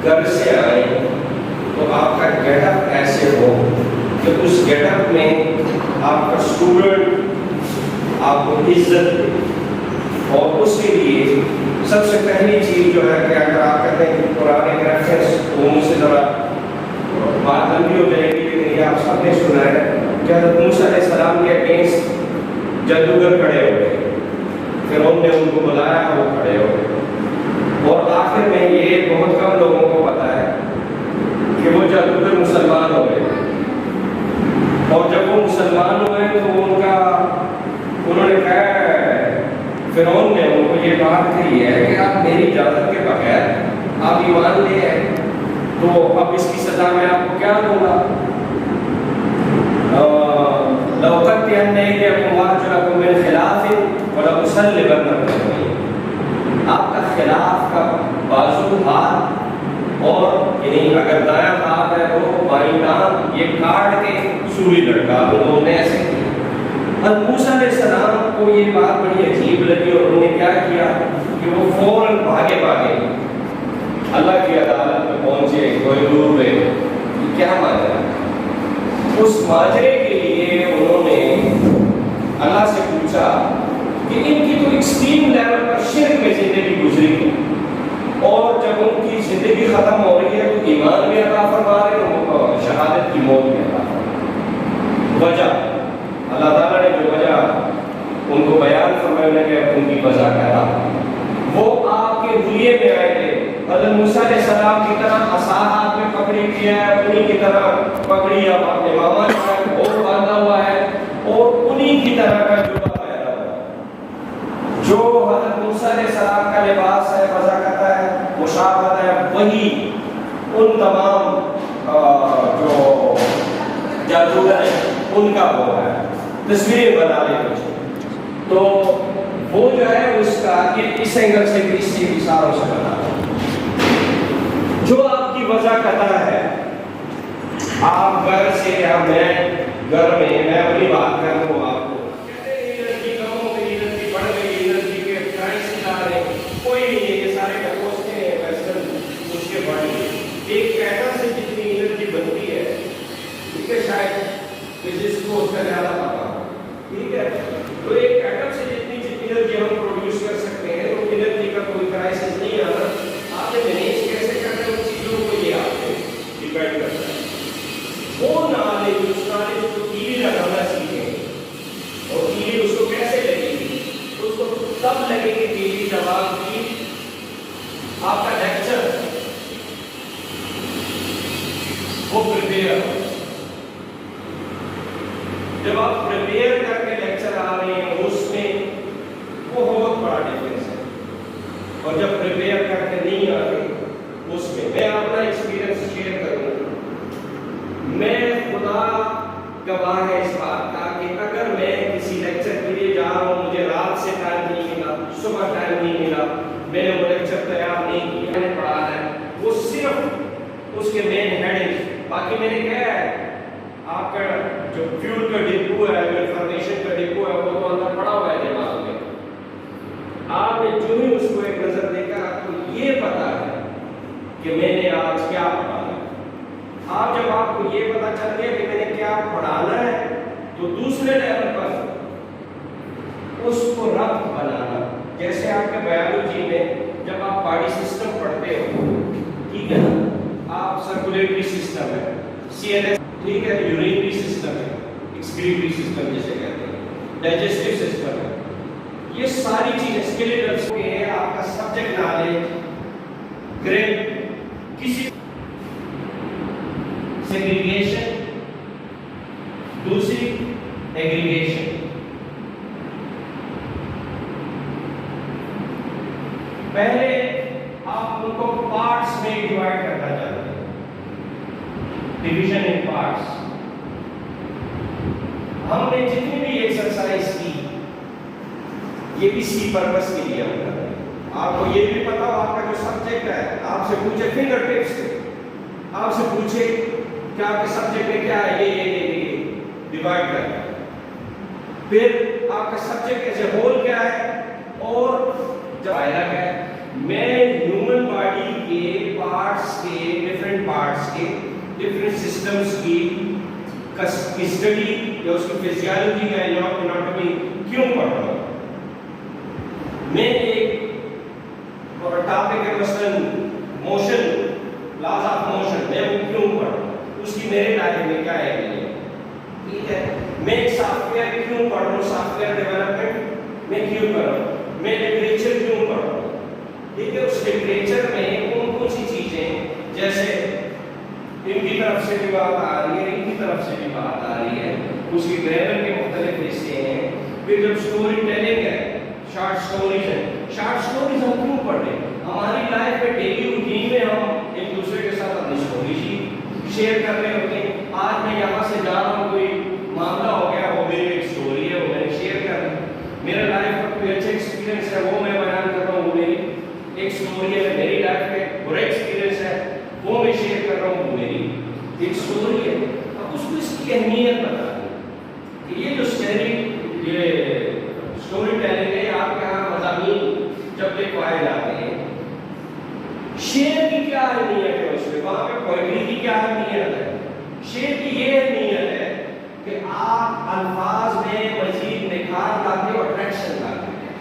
گھر سے آئیں تو آپ کا گیٹ اپ ایسے ہو کہ اس گیٹ اپ میں آپ کا اسٹوڈنٹ آپ کو عزت دے. اور اس کے لیے سب سے پہلی چیز جو ہے کہ اگر آپ کہتے ہیں کہ قرآن ایک ریفرنس وہ مجھ سے ذرا بات لمبی ہو جائے گی، لیکن یہ آپ سب نے سنا ہے کہ حضرت موسیٰ علیہ السلام کے اگینسٹ جادوگر کھڑے ہو گئے، فرعون نے ان کو بلایا وہ کھڑے ہو گئے، اور آخر میں یہ بہت کم لوگوں کو پتا ہے کہ وہ جادوگر مسلمان ہو گئے. اور جب وہ مسلمان ہوئے تو انہوں نے کہا، فرعون نے ان کو یہ بات کہی ہے کہ آپ میری اجازت کے بغیر آپ ایمان لے آئے، تو اب اس کی سزا میں آپ کو کیا دوں گا؟ لَأُقَطِّعَنَّ أَيْدِيَكُمْ وَأَرْجُلَكُم مِّنْ خِلَافٍ وَلَأُصَلِّبَنَّكُمْ أَجْمَعِينَ. آپ کا خلاف کا بازو ہاتھ اور یعنی اگر دایاں ہاتھ ہے تو بائیں ٹانگ یہ کاٹ کے سولی لٹکا دو. انہوں نے ایسے کیا. حضرت موسیٰ علیہ السلام کو یہ بات بڑی عجیب لگی اور انہوں نے کیا کیا کہ وہ فوراً بھاگے اللہ کی عدالت میں پہنچے کوئی دور میں. کیا ماجرا؟ اس ماجرے کے لیے انہوں نے اللہ سے پوچھا کہ ان کی تو ایکسٹریم لیول پر شرک میں زندگی گزری ہے، اور جب ان کی زندگی ختم ہو رہی ہے تو ایمان بھی عطا فرما رہے ہیں اور شہادت کی موت بھی عطا فرما رہے. وجہ اللہ تعالیٰ نے جو وجہ ان کو بیان فرمایا کہ ان کی وجہ کیا تھا، وہ آپ کے حلیے میں آئے تھے. حضرت موسیٰ علیہ السلام کی طرح عصا ہاتھ میں پکڑی کیا ہے، انہی کی طرح پکڑی اب اپنے ماما کا گھوڑ باندھا ہوا ہے، اور انہی کی طرح کا جوڑا پہنا ہوا ہے. جو حضرت موسیٰ علیہ السلام کا لباس ہے، وضاحت ہے، مشابہت ہے، وہی ان تمام جو جادوگر ہیں ان کا وہ ہے. تصویریں بنا لے کچھ تو وہ جو ہے اس کا اس اینگل سے بھی اس چیز اشاروں سے بنا جو آپ کی وجہ قطع ہے. آپ گھر سے یا میں گھر میں اپنی بات کر رہا ہوں، آپ کو کہتے ہیں انرجی کم ہو گئی، انرجی بڑھ گئی، انرجی کے پرائس آ رہے کوئی نہیں ہے. یہ سارے ڈپوز کے ویسٹرن اس کے بڑھ گئی. ایک کیٹر سے جتنی انرجی بنتی ہے ٹھیک ہے، شاید فزکس کو اس کا زیادہ پتا ہو، ٹھیک ہے. تو ایک ایٹم سے جتنی انرجی ہم پروڈیوس کر سکتے ہیں تو انرجی کا کوئی کرائسس نہیں آنا. آپ نے مینیج کیسے کرنا ہے ان چیزوں کو یہ آپ پہ ڈیپینڈ کرتا ہے. وہ نالج اس کو کیلی لگانا سیکھیں، اور کیلی اس کو کیسے لگے گی؟ اس کو تب لگے گی کیلی جب آپ کی آپ کا لیکچر وہ پریپیئر ہو. جب آپ پریپیئر کر کے لیکچر آ رہے ہیں اس میں بہت بڑا ڈفرینس ہے، اور جب پریپیئر کر کے نہیں آ رہے اس میں اپنا ایکسپیرینس شیئر کروں. میں خدا گواہ ہے اس بات کا کہ اگر میں کسی لیکچر کے لیے جا رہا ہوں، مجھے رات سے ٹائم نہیں ملا، صبح ٹائم نہیں ملا، میں نے وہ لیکچر تیار نہیں کیا، میں نے پڑھا ہے وہ صرف اس کے مین ہیڈنگ. باقی میں نے کہا ہے آپ کا جو فیول کا ڈپو ہے، جو انفارمیشن کا ڈپو ہے، وہ تو اندر پڑا ہوا ہے دماغ میں. آپ نے جو ہی اس کو ایک نظر دیکھا آپ کو یہ پتا ہے کہ میں نے آج کیا پڑھانا ہے. جب آپ کو یہ پتا چل گیا کہ میں نے کیا پڑھانا ہے تو دوسرے لیول پر اس کو ربط بنانا. جیسے آپ کے بایولوجی میں جب آپ باڈی سسٹم پڑھتے ہو، ٹھیک ہے نا، آپ سرکولیٹری سسٹم ہے، سی ایل ایس ٹھیک ہے، یورینری سسٹم ہے، ایکسکریٹری سسٹم جسے کہتے ہیں، ڈائجسٹو سسٹم ہے، یہ ساری چیزیں اسکیلیٹل کے آپ کا سبجیکٹ نالج گریڈ کسی سیگریگیشن، دوسری ایگریگیشن. پہلے آپ ان کو پارٹس میں ڈیوائڈ کرنا چاہتے ہیں، ڈویژن ان پارٹس. ہم نے جتنی بھی ایکسرسائز کی یہ بھی اسی پرپس کے لیے ہم کر رہے ہیں. آپ کو یہ بھی پتا ہو آپ کا جو سبجیکٹ ہے، آپ سے پوچھے فنگر ٹپس سے، آپ سے پوچھے کہ آپ کے سبجیکٹ میں کیا ہے، یہ ڈیوائڈ کرنا. پھر آپ کا سبجیکٹ ایز اے ہول کیا ہے، اور جو دائرہ ہے، میں ہیومن باڈی کے پارٹس کے کے ڈفرینٹ سسٹمز کی اسٹڈی یا اس کی فزیالوجی یا اناٹومی کیوں پڑھ رہا ہوں؟ میں ایک ٹاپک ہے مثلاً موشن، لاز آف موشن، میں وہ کیوں پڑھ رہا ہوں؟ اس کی میرے لائف میں کیا ہے؟ ٹھیک ہے، میں ایک سافٹ ویئر کیوں پڑھ رہا ہوں؟ سافٹ ویئر ڈیولپمنٹ میں کیوں کر رہا ہوں؟ میں لٹریچر کیوں پڑھ رہا ہوں؟ ٹھیک ہے، اس لٹریچر میں کون سی چیزیں، جیسے ان کی طرف سے بھی بات آ رہی ہے، ان کی طرف سے بھی بات آ رہی ہے، اس کی گرامر کے مختلف حصے ہیں. پھر جب اسٹوری ٹیلنگ ہے، شارٹ سٹوریز ہیں، شارٹ سٹوریز ہم کیوں پڑھ رہے ہیں؟ ہماری لائف میں ڈیلی روٹین میں ہم ایک دوسرے کے ساتھ اپنی اسٹوری شیئر کر رہے ہوتے ہیں. آج میں یہاں سے جا رہا ہوں، کوئی معاملہ ہو گیا، وہ میری ایک اسٹوری ہے، وہ میں نے شیئر کر رہا ہوں. میرا لائف کا کوئی اچھا ایکسپیرینس ہے، وہ میں بیان کر رہا ہوں، وہ میری ایک اسٹوری ہے. میری لائف میں برا ایکسپیرینس ہے، وہ میں شیئر کر رہا ہوں، وہ میری ایک اسٹوری ہے. اب اس کو اس کی اہمیت بتا دیں کہ یہ جو اسٹوری ٹیلنگ ہے، آپ کے یہاں مضامین جب لکھ پائے جاتے ہیں، شعر کی کیا اہمیت ہے اس میں، وہاں پہ پوئٹری کی کیا اہمیت ہے؟ شعر کی یہ اہمیت ہے کہ آپ الفاظ میں مزید نکھار لاتے اور اٹریکشن لاتے ہیں.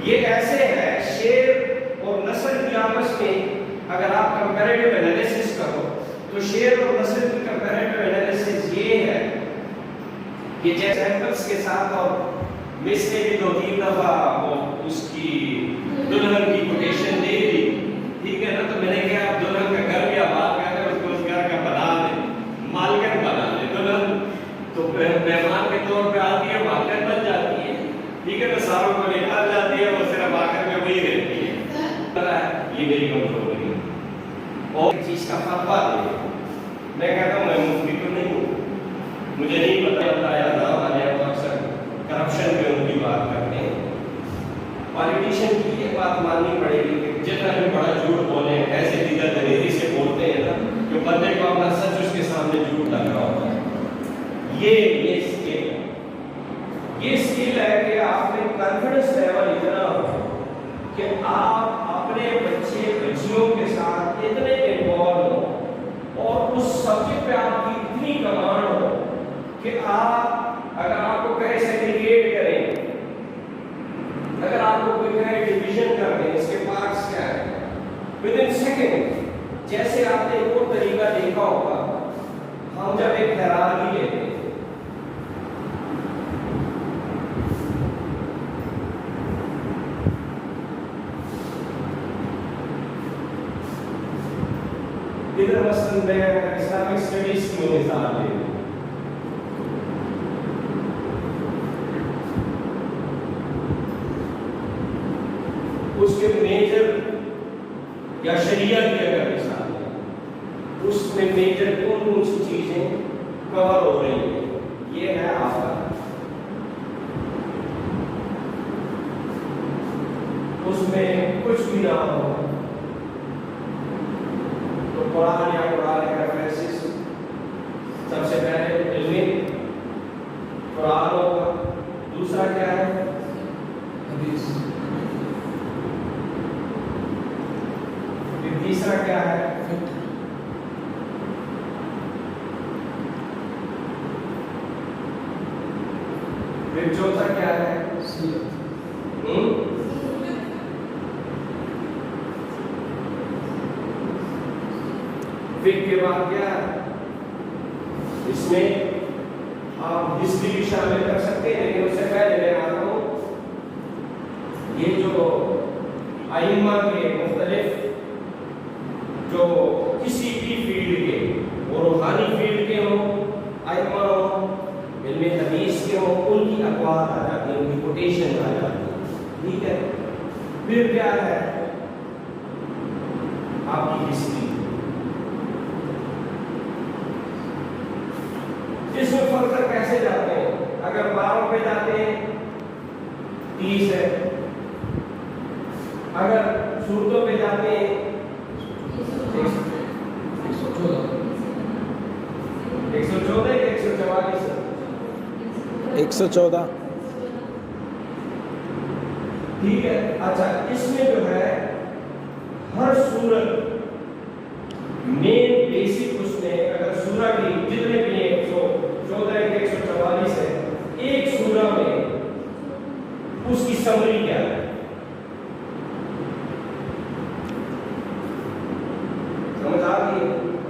یہ ایسے ہے، شعر اور نثر کی آپس میں اگر آپ کمپیریٹیو انالیسس کرو تو شعر اور نثر کی کمپیریٹیو انالیسس یہ ہے کہ جیسے ایگزامپلس کے ساتھ، اور مس نے بھی 2-3 دفعہ وہ اس کی دلہن کی کوٹیشن دے دی، ٹھیک ہے نا، تو میں نے کہا اب دلہن کا گھر بھی آباد کر دیں، اس کو اس گھر کا بنا دیں، مالکن بنا دیں. دلہن تو مہمان کے طور پہ آتی ہے، مالکن بن جاتی ہے، ٹھیک ہے، تو ساروں کو نکال جاتی ہے، وہ صرف آ کر کے وہی رہتی ہے. یہ میری کمزوری ہے. اور چیز کا فتویٰ دے، میں کہتا ہوں میں مفتی تو نہیں ہوں، مجھے نہیں پتہ یا نام آنے تو اکثر کرپشن پہ ان کی بات کرتے ہیں. پالیٹیشین کی یہ بات ماننی پڑے گی کہ جتنا بھی بڑا جھوٹ بولیں، ایسے دیگر دلیری سے بولتے ہیں نا کہ بندے کو اپنا سچ اس کے سامنے جھوٹ لگ رہا ہوتا ہے. یہ اسکل ہے، یہ اسکل ہے کہ آپ میں کانفیڈنس لیول اتنا ہو کہ آپ اپنے بچے بچیوں کے ساتھ اتنے انوالو ہو اور اس سبجیکٹ پہ آپ کی اتنی کمانڈ ہو کہ آپ اگر آپ کو کہیں سیگریگیٹ کریں، اگر آپ کو کوئی کہیں ڈویژن کر دیں، اس کے پارٹس کیا ہے، ود ان سیکنڈ. جیسے آپ نے ایک اور طریقہ دیکھا ہوگا، ہم جب ایک تیراکی لیتے ہیں ادھر مثلاً میں اسلامک اسٹڈیز کی مثال لے لوں، اس کے میجر یا شریعت کی اگر مثال لیں، اس میں میجر کون سی چیزیں کور ہو رہی ہیں؟ یہ ہے آپ کا، اس میں کچھ بھی نہ ہو تو قرآن یا قرآن کا ریفرنسز سب سے پہلے علمی قرآن ہوگا. دوسرا کیا ہے؟ حدیث. پھر تیسرا کیا ہے؟ پھر چوتھا کیا ہے؟ سیرت. فقہ کے بعد کیا ہے؟ اس میں آپ ہسٹری بھی شامل کر سکتے ہیں، لیکن اس سے پہلے میں آتا ہوں یہ جو ائمہ کے مختلف جو کسی بھی فیلڈ کے، وہ روحانی فیلڈ کے ہوں، ائمہ ہوں، علم حدیث کے ہوں، ان کی اقوال آ جاتی ہیں، ان کی کوٹیشن آ جاتی ہے. ٹھیک ہے. پھر کیا ہے؟ آپ کی ہسٹری. اس میں فردر کیسے جاتے ہیں؟ اگر 12 پہ جاتے ہیں 30 ہے، اگر صورتوں پہ جاتے ہیں 114 کہ 144؟ 114. ٹھیک ہے. اچھا، اس میں جو ہے ہر صورت مین بیسک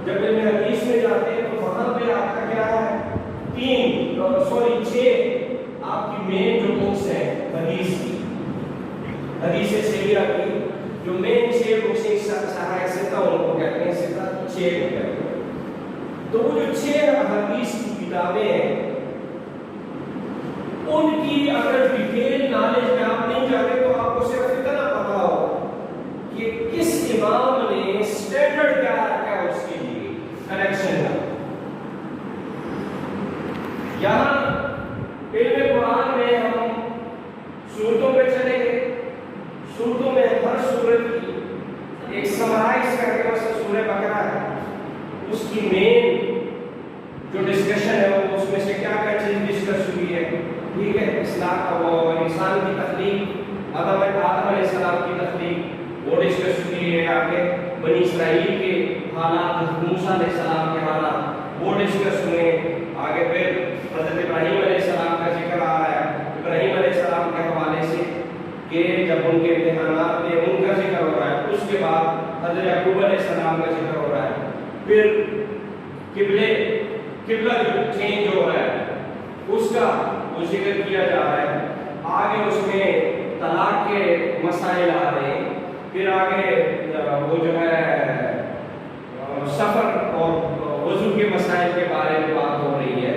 جب علم حدیث میں جاتے ہیں تو وہاں پہ آپ کا کیا ہے 6 آپ کی مین جو بکس ہیں حدیث کی، حدیث صحیحہ کی جو مین 6 بکس ہیں صحیح ستہ ان کو کہتے ہیں، ستہ 6 کو کہتے ہیں۔ تو وہ جو 6 حدیث کی کتابیں ہیں ان کی اگر ڈیٹیل نالج میں آپ نہیں جاتے تو آپ کو صرف اتنا پتا ہو کہ کس امام نے اسٹینڈرڈ کیا رکھا ہے اس کے لیے کریکشن کا۔ یہاں علم قرآن میں ہم صورتوں پہ چلیں گے، صورتوں میں ہر صورت کی ایک سمرائز کر کے مثلا سورہ بقرہ ہے، اس کی مین جو ڈسکشن ہے وہ اس میں سے کیا کیا چیز ڈسکس ہوئی ہے، ٹھیک ہے، اسلام کا وہ انسان کی تخلیق، آدم علیہ السلام کی تخلیق وہ ڈسکس ہوئی ہے، آگے بنی اسرائیل کے حالات، موسیٰ علیہ السلام کے حالات وہ ڈسکس ہوئے، آگے پھر حضرت ابراہیم علیہ السلام کا ذکر آ رہا ہے، ابراہیم علیہ السلام کے حوالے سے کہ جب ان کے امتحانات میں ان کا ذکر ہو رہا ہے، اس کے بعد حضرت یعقوب علیہ السلام کا ذکر ہو رہا ہے، پھر قبلہ جو چینج ہو رہا ہے اس کا وہ ذکر کیا جا رہا ہے، آگے اس میں طلاق کے مسائل آ رہے ہیں، پھر آگے وہ جو ہے سفر اور وضو کے مسائل کے بارے میں بات ہو رہی ہے،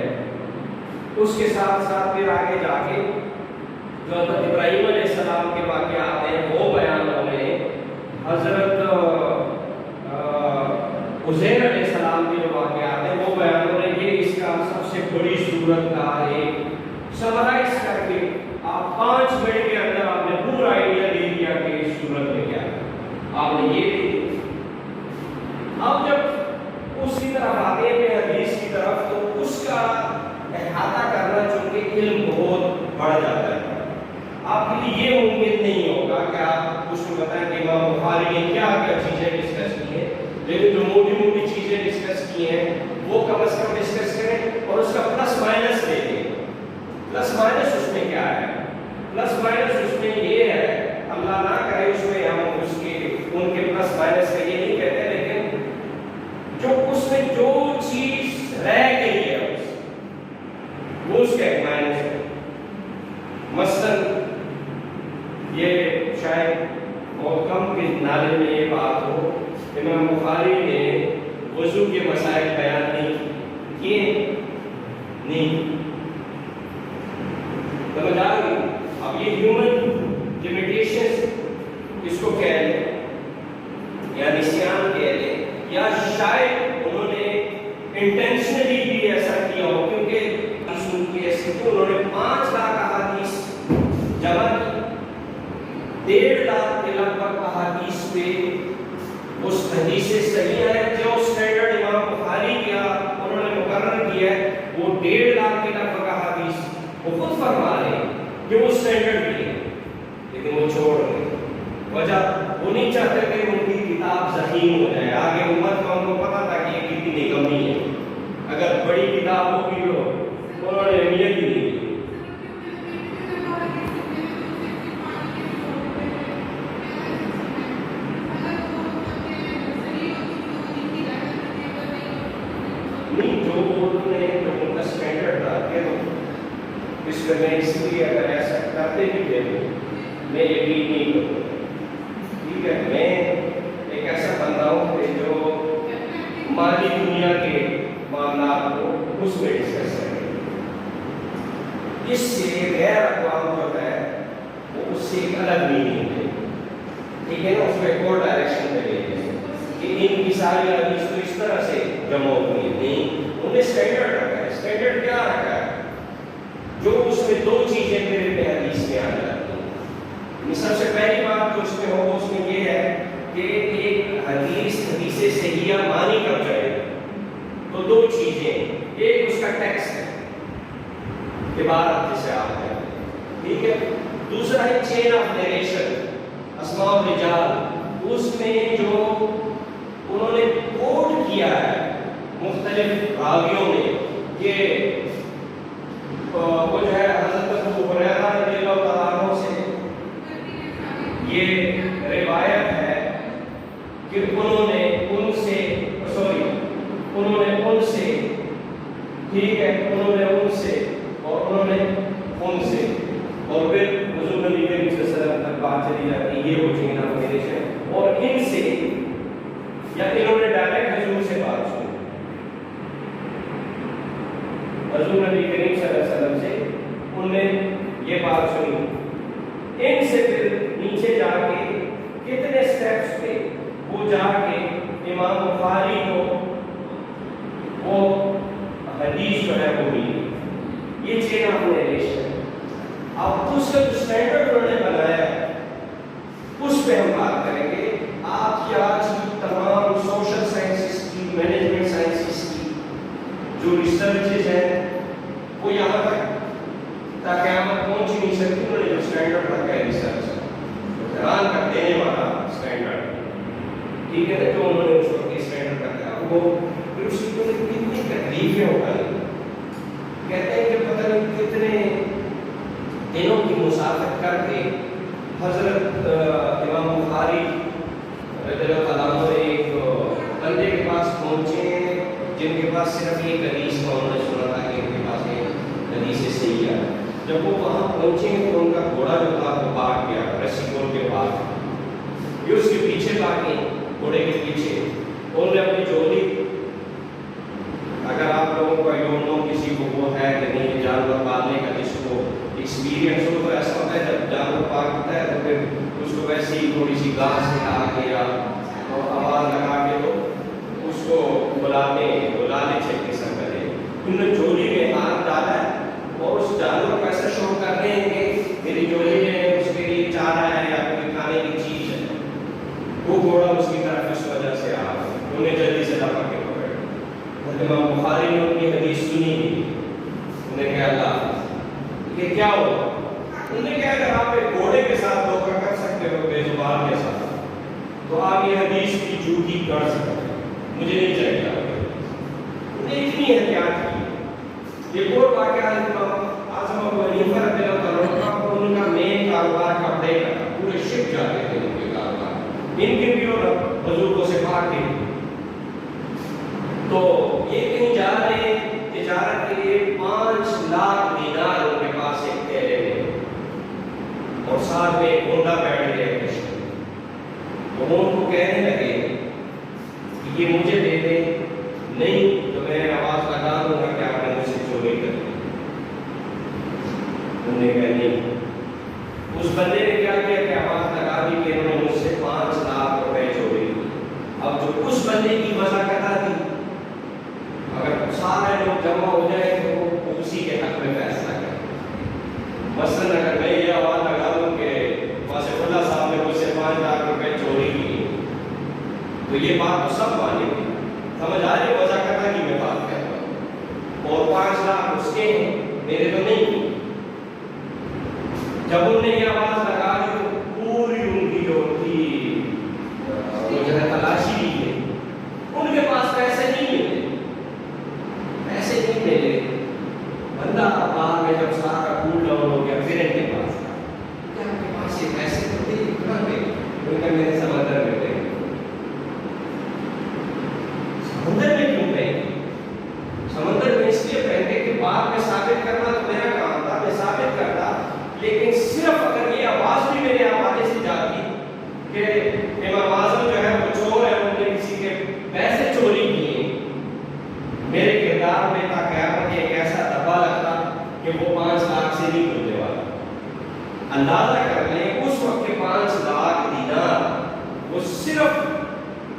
اس کے ساتھ ساتھ پھر آگے جا کے جو حضرت ابراہیم علیہ السلام کے واقعات ہیں وہ بیان ہو رہے ہیں، حضرت عزیر علیہ السلام کے جو واقعات ہیں وہ بیان ہو رہے ہیں۔ یہ اس کا سب سے بڑی صورت کا ایک سمرائز کر کے آپ 5 منٹ کے اندر آپ نے پورا آئیڈیا دے دیا کہ اس صورت میں کیا ہے، آپ نے یہ دے دیا۔ اب جب اسی طرح آتے ہیں حدیث کی طرف تو اس کا احاطہ کرنا چونکہ علم بہت بڑھ جاتا ہے، آپ کے لیے یہ ممکن نہیں ہوگا کہ آپ اس کو بتائیں کہ امام بخاری نے کیا کیا چیزیں ڈسکس کی ہیں، لیکن جو موٹی موٹی چیزیں ڈسکس کی ہیں وہ کم از کم ڈسکس کریں اور اس کا پلس مائنس دے دیں۔ پلس مائنس اس میں کیا ہے؟ پلس مائنس اس میں یہ ہے، اللہ نہ کرے اس میں ہم ان کے پلس مائنس کا یہ نہیں کہتے، لیکن جو اس میں جو چیز رہ گئی ہے وہ اس کا ایک مائنس ہے۔ مثلاً یہ شاید بہت کم کے نالے میں یہ بات ہو، امام بخاری نے وضو کے مسائل بیان نہیں کیے، نہیں سمجھ آ گئی؟ اب یہ ہیومن لمیٹیشنز اس کو کہہ لیں یا نسیان کہہ لیں، یا شاید انہوں نے انٹینشنلی بھی ایسا کیا ہو، کیونکہ انہوں نے 5 لاکھ احادیث جمع کی، 1.5 لاکھ کے لگ بھگ احادیث پہ اس حدیث صحیح ہے جو اسٹینڈرڈ امام بخاری کیا انہوں نے مقرر کیا ہے، وہ 1.5 لاکھ کے لگ بھگ احادیث وہ خود فرما رہے ہیں کہ وہ اسٹینڈرڈ بھی ہے، لیکن وہ چھوڑ رہے ہیں۔ وجہ وہ نہیں چاہتے کہ ان کی کتاب ضخیم ہو جائے، آگے امت کو ان کو پتا تھا کہ یہ کتنی کمی ہے، اگر بڑی کتاب ہوگی تو انہوں نے اہمیت ہی نہیں دی۔ میں اس لیے اگر ایسا کرتے بھی تھے میں یقین نہیں کروں، ٹھیک ہے، میں ایک ایسا بندہ ہوں کہ جو مالی دنیا کے معاملات کو اس میں ڈسکس کرے، اس سے غیر اقوام جو ہے وہ اس سے ایک الگ نہیں ہے، ٹھیک ہے نا، اس میں ایک اور ڈائریکشن پہ لے جائے کہ ان کی ساری حدیث تو اس طرح سے جمع ہوئی نہیں، انہوں نے اسٹینڈرڈ رکھا ہے۔ اسٹینڈرڈ کیا رکھا ہے؟ جو اس میں 2 چیزیں میرے حدیث میں آ جاتی ہیں۔ سب سے پہلی بات جو اس میں ہو اس میں یہ ہے کہ ایک حدیث صحیحہ مانی کب جائے تو 2 چیزیں، ایک اس کا ٹیکسٹ ہے، عبارت جسے آپ کہتے ہیں، ٹھیک ہے، دوسرا ہے چین آف نیریشن، اسماء الرجال، اس میں جو انہوں نے کوٹ کیا ہے مختلف راویوں نے کہ وہ جو ہے حضرت ابو ہریرہ رضی اللہ تعالیٰ عنہ سے یہ روایت ہے کہ انہوں نے ان سے سنی، ان سے پھر نیچے جا کے کتنے سٹیپس پہ وہ جا کے امام بخاری کو وہ حدیث جو ہے وہ ملی. یہ چین آپ نے ریلیشن. اب اس کا جو اسٹینڈرڈ انہوں نے بنایا ہے اس پہ ہم بات کریں گے. آپ کی آج کی تمام سوشل سائنسز کی، مینجمنٹ سائنسز کی جو ریسرچز ہیں وہ یہاں تک تاکہ قیامت پہنچ ہی نہیں سکتی. انہوں نے جو اسٹینڈرڈ رکھا ہے ریسرچ حیران کر دینے والا اسٹینڈرڈ، ٹھیک ہے نا، جو انہوں نے اس وقت اسٹینڈرڈ رکھا ہے وہ پھر اس کی کتنی تکلیفیں اٹھائی. کہتے ہیں کہ پتہ نہیں کتنے دنوں کی مسافت کر کے حضرت امام بخاری رضی اللہ تعالیٰ عنہ ایک بندے کے پاس پہنچے جن کے پاس صرف ایک حدیث کا انہوں نے سنا تھا کہ ان کے پاس ایک حدیث صحیح ہے. جب وہ وہاں پہنچے تو ان کا گھوڑا جو تھا وہ بھاگ گیا، رسی کھول کے بھاگ. یہ اس کے پیچھے بھاگے، گھوڑے کے پیچھے. انہوں نے اپنی جولی، اگر آپ لوگوں کا یوم کسی کو وہ ہے کہ نہیں جانور پالنے کا جس کو ایکسپیرینس ہو تو ایسا ہوتا ہے جب جانور پالتا ہے تو پھر اس کو ویسے ہی تھوڑی سی گھاس کھلا کے یا آواز لگا کے تو اس کو بلانے چھٹکے سر کرے. انہوں نے جولی میں ہاتھ ڈالا ہے اور اس جانور کو ایسا شو کر رہے ہیں کہ میری جولی میں اس کے لیے چارہ ہے یا کوئی کھانے کی چیز ہے. وہ گھوڑا اس کی طرف اس وجہ سے آ رہا ہے. انہیں جلدی سے دفع کے پکڑ. امام بخاری نے ان کی حدیث سنی نہیں. انہیں کہا اللہ یہ کیا ہوا؟ انہوں نے کہا اگر آپ ایک گھوڑے کے ساتھ دھوکہ کر سکتے ہو بے زبان کے ساتھ تو آپ یہ حدیث کی جھوٹی کر سکتے ہیں. مجھے نہیں چاہیے آپ کے. انہیں اتنی احتیاط کی. ایک اور واقعہ اعظم ابو حنیفہ رضی اللہ عنہ کا، ان کا مین کاروبار کپڑے کا تھا. پورے شپ جاتے تھے ان کے کاروبار. ان کے بھی اور بزرگوں سے پاک تھے. تو یہ کہیں جا رہے تجارت کے لیے 5 لاکھ دینار ان کے پاس ایک تھیلے میں اور ساتھ میں گونڈا بیٹھ گئے. تو وہ ان کو کہنے لگے کہ یہ مجھے دے دیں، نہیں تو میں آواز لگا دوں گا کہ آپ نے مجھ سے چوری کر دی. انہوں نے کہا نہیں. اس بندے نے کیا کیا کہ آواز لگا دی کہ انہوں نے مجھ سے 5 لاکھ روپے چوری کی. اب جو اس بندے کی وضاحت تھی اگر سارے لوگ جمع ہو جائیں تو وہ اسی کے حق میں فیصلہ کریں. مثلاً اگر میں یہ آواز لگا دوں کہ واصف اللہ صاحب نے مجھ سے 5 لاکھ روپے چوری کی تو یہ بات تو سب مانیں گے. سمجھ آ رہی وضاحت کی میں بات کہتا ہوں. اور 5 لاکھ اس کے ہیں، میرے تو نہیں. جب انہوں نے یہ آواز لگا دی تو پوری ان کی جو تھی وہ جو ہے تلاشی لی ہے. ان کے پاس پیسے نہیں ملے. پیسے نہیں ملے. بندہ بعد میں جب سارا کول ڈاؤن ہو گیا پھر ان کے پاس کیا ان کے پاس یہ پیسے تو تھے کہاں گئے؟ ان کا میرے سمندر میں گئے. سمندر میں کیوں گئے؟ سمندر میں اس لیے پہنتے کہ بعد میں ثابت کرنا تو میرا کام تھا، میں ثابت کرتا. لیکن صرف اگر یہ آواز بھی میرے حوالے سے جاتی کہ امام اعظم جو ہے وہ چور ہے، انہوں نے کسی کے پیسے چوری کیے، میرے کردار میں تا قیامت ایک ایسا دبا لگتا کہ وہ 5 لاکھ سے نہیں کھلنے والا. اندازہ کر لیں اس وقت کے 5 لاکھ دینار وہ صرف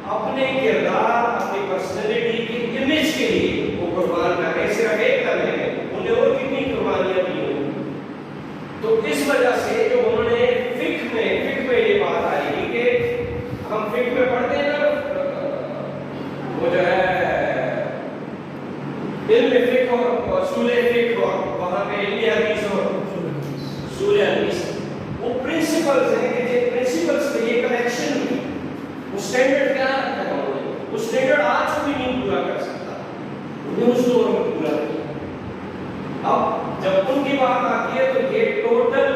اپنے کردار، اپنی پرسنالٹی کی امیج کے لیے وہ قربان کر رہے. صرف ایک لمحے میں انہیں اور کتنی قربانیاں دی ہوں. تو اس وجہ سے جو انہوں نے فقہ میں یہ بات آئی کہ ہم فقہ میں پڑھتے ہیں نا وہ جو ہے علم فقہ اور اصول فقہ اور وہاں پہ علم حدیث اور اصول حدیث وہ پرنسپلز ہیں کہ جن پرنسپلز پہ یہ کنیکشن ہوئی. وہ اسٹینڈرڈ کیا رکھا ہے انہوں نے؟ وہ اسٹینڈرڈ آج کوئی نہیں پورا کر سکتا. انہیں اس دور میں پورا کیا. اب جب ان کی بات آتی ہے تو یہ ٹوٹل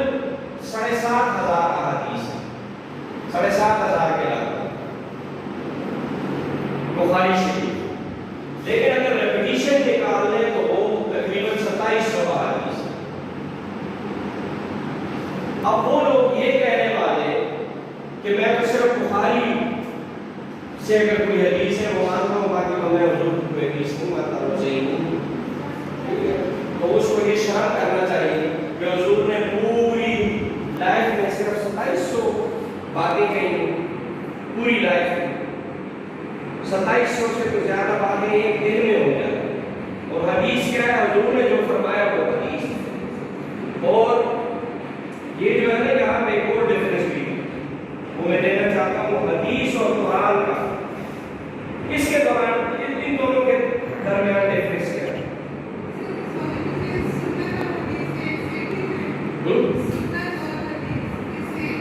7,500 احادیث ہے. 7,500 کے لگ بخاری شریف. لیکن اگر ریپیٹیشن نکال لیں تو وہ تقریباً 2,700 احادیث ہے. اب وہ لوگ یہ کہنے والے کہ میں تو صرف بخاری سے اگر کوئی حدیث ہے وہ مانتا ہوں، باقی تو میں حضور کو حدیث نہیں مانتا ہوں، صحیح نہیں. تو اس کو یہ شرح کرنا چاہیے کہ حضور نے پوری باتیں کہیں پوری لائف میں 2700 سے تو زیادہ باتیں ایک دن میں ہو جاتی. اور حدیث کیا ہے؟ حضور نے جو فرمایا وہ حدیث ہے. اور یہ جو ہے نا یہاں پہ ایک اور ڈفرینس بھی وہ میں دینا چاہتا ہوں حدیث اور قرآن کا. اس کے دوران ان دونوں کے درمیان ڈفرینس کیا ہے؟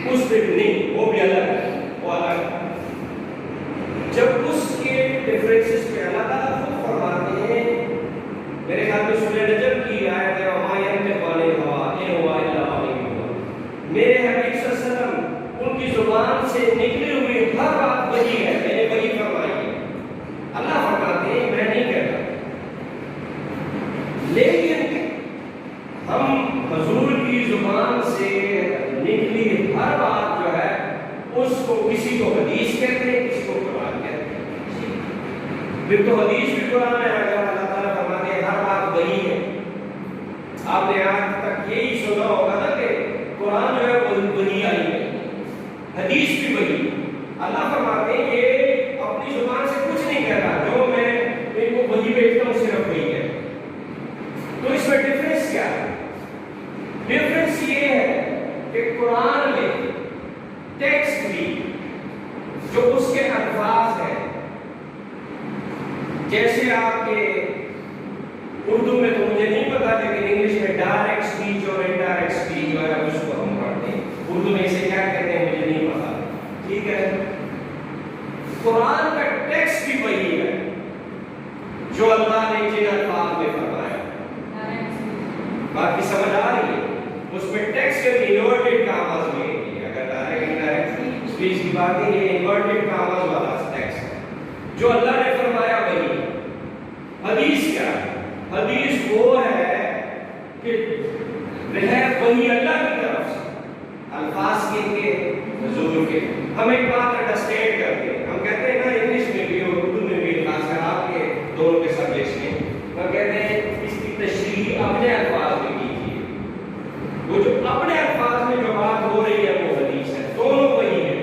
اس پہ نہیں، وہ بھی الگ ہے، وہ الگ ہے. جب اس کے ڈفرینسز پہ اللہ تعالیٰ خود فرماتے ہیں، میرے خیال میں سورہ نجم کی آیت ہے وَمَا يَنطِقُ عَنِ الْهَوَىٰ إِنْ هُوَ إِلَّا وَحْيٌ يُوحَىٰ. میرے حبیب صلی اللہ علیہ وسلم ان کی زبان سے نکلی ہوئی ہر بات وحی ہے، میں نے وحی فرمائی ہے. اللہ فرماتے ہیں میں نہیں کہتا، لیکن ہم حضور کی زبان سے نکلی ہر بات جو ہے اس کو کسی کو حدیث کہتے ہیں، کسی کو قرآن کہتے ہیں. پھر تو حدیث بھی قرآن میں آ گیا. اللہ تعالیٰ فرماتے ہیں ہر بات وہی ہے. آپ نے آج تک یہی سنا ہوگا نا کہ قرآن جو ہے وہ وہی آئی ہے، حدیث بھی وہی. اللہ فرماتے ہیں یہ اپنی زبان سے کچھ نہیں کہتا، جو میں ان کو وہی بھیجتا ہوں صرف وہی ہے. تو اس میں ڈفرینس کیا ہے؟ ڈفرینس یہ ہے کہ قرآن میں ٹیکسٹ بھی جو اس کے الفاظ ہیں، جیسے آپ کے اردو میں تو مجھے نہیں پتا لیکن انگلش میں ڈائریکٹ اسپیچ اور انڈائریکٹ اسپیچ جو ہے اس کو ہم پڑھتے ہیں. اردو میں اسے کیا کہتے ہیں مجھے نہیں پتا. ٹھیک ہے، قرآن کا ٹیکسٹ بھی وہی ہے جو اللہ نے جن الفاظ میں فرمایا. باقی سمجھ آ رہی ہے؟ اس میں ٹیکسٹ انورٹڈ کاماز میں ہے. اگر ڈائریکٹ انڈائریکٹ اسپیچ کی بات ہے، یہ انورٹڈ کاماز والا ٹیکسٹ ہے جو اللہ نے فرمایا وہی. حدیث کیا ہے؟ حدیث وہ ہے کہ ہے وہی اللہ کی طرف سے الفاظ کے حضور کے. ہم ایک بات انڈرسٹینڈ کرتے ہیں، ہم کہتے ہیں نا انگلش میں بھی اور اردو میں بھی، خاص کر آپ کے دونوں کے سبجیکٹس میں ہم کہتے ہیں اس کی تشریح اپنے الفاظ میں کیجیے. وہ جو اپنے الفاظ میں جو بات ہو رہی ہے وہ حدیث ہے. دونوں وہی ہے،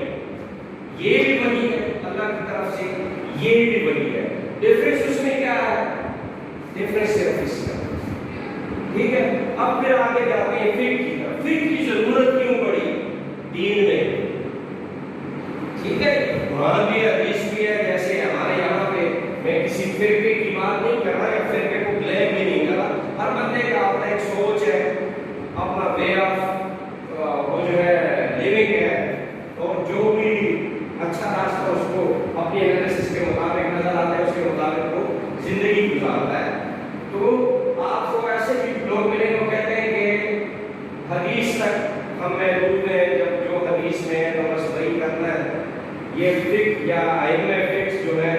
یہ بھی وہی ہے اللہ کی طرف سے، یہ بھی وہی ہے. ڈفرینس اس میں کیا ہے؟ ڈفرینس صرف اس کا. ٹھیک ہے، اب پھر آگے جاتے ہیں فقہ کی طرف. فقہ کی ضرورت کیوں پڑی دین میں؟ ٹھیک ہے، قرآن بھی حدیث بھی ہے. جیسے ہمارے یہاں پہ میں کسی فرقے کی بات نہیں کر رہا یا فرقے کو بلیم بھی نہیں کر رہا. ہر بندے کا اپنا ایک سوچ ہے، اپنا وے آف وہ جو ہے لیونگ ہے، اور جو بھی اچھا راستہ اس کو اپنی انالیسس کے مطابق نظر آتا ہے اس کے مطابق وہ زندگی گزارتا ہے. تو آپ کو ایسے بھی لوگ ملیں وہ کہتے ہیں کہ حدیث تک ہم محدود ہیں، جب جو حدیث میں ہے تو بس وہی کرنا ہے. یہ فقہ یا ائمہ فقہ جو ہے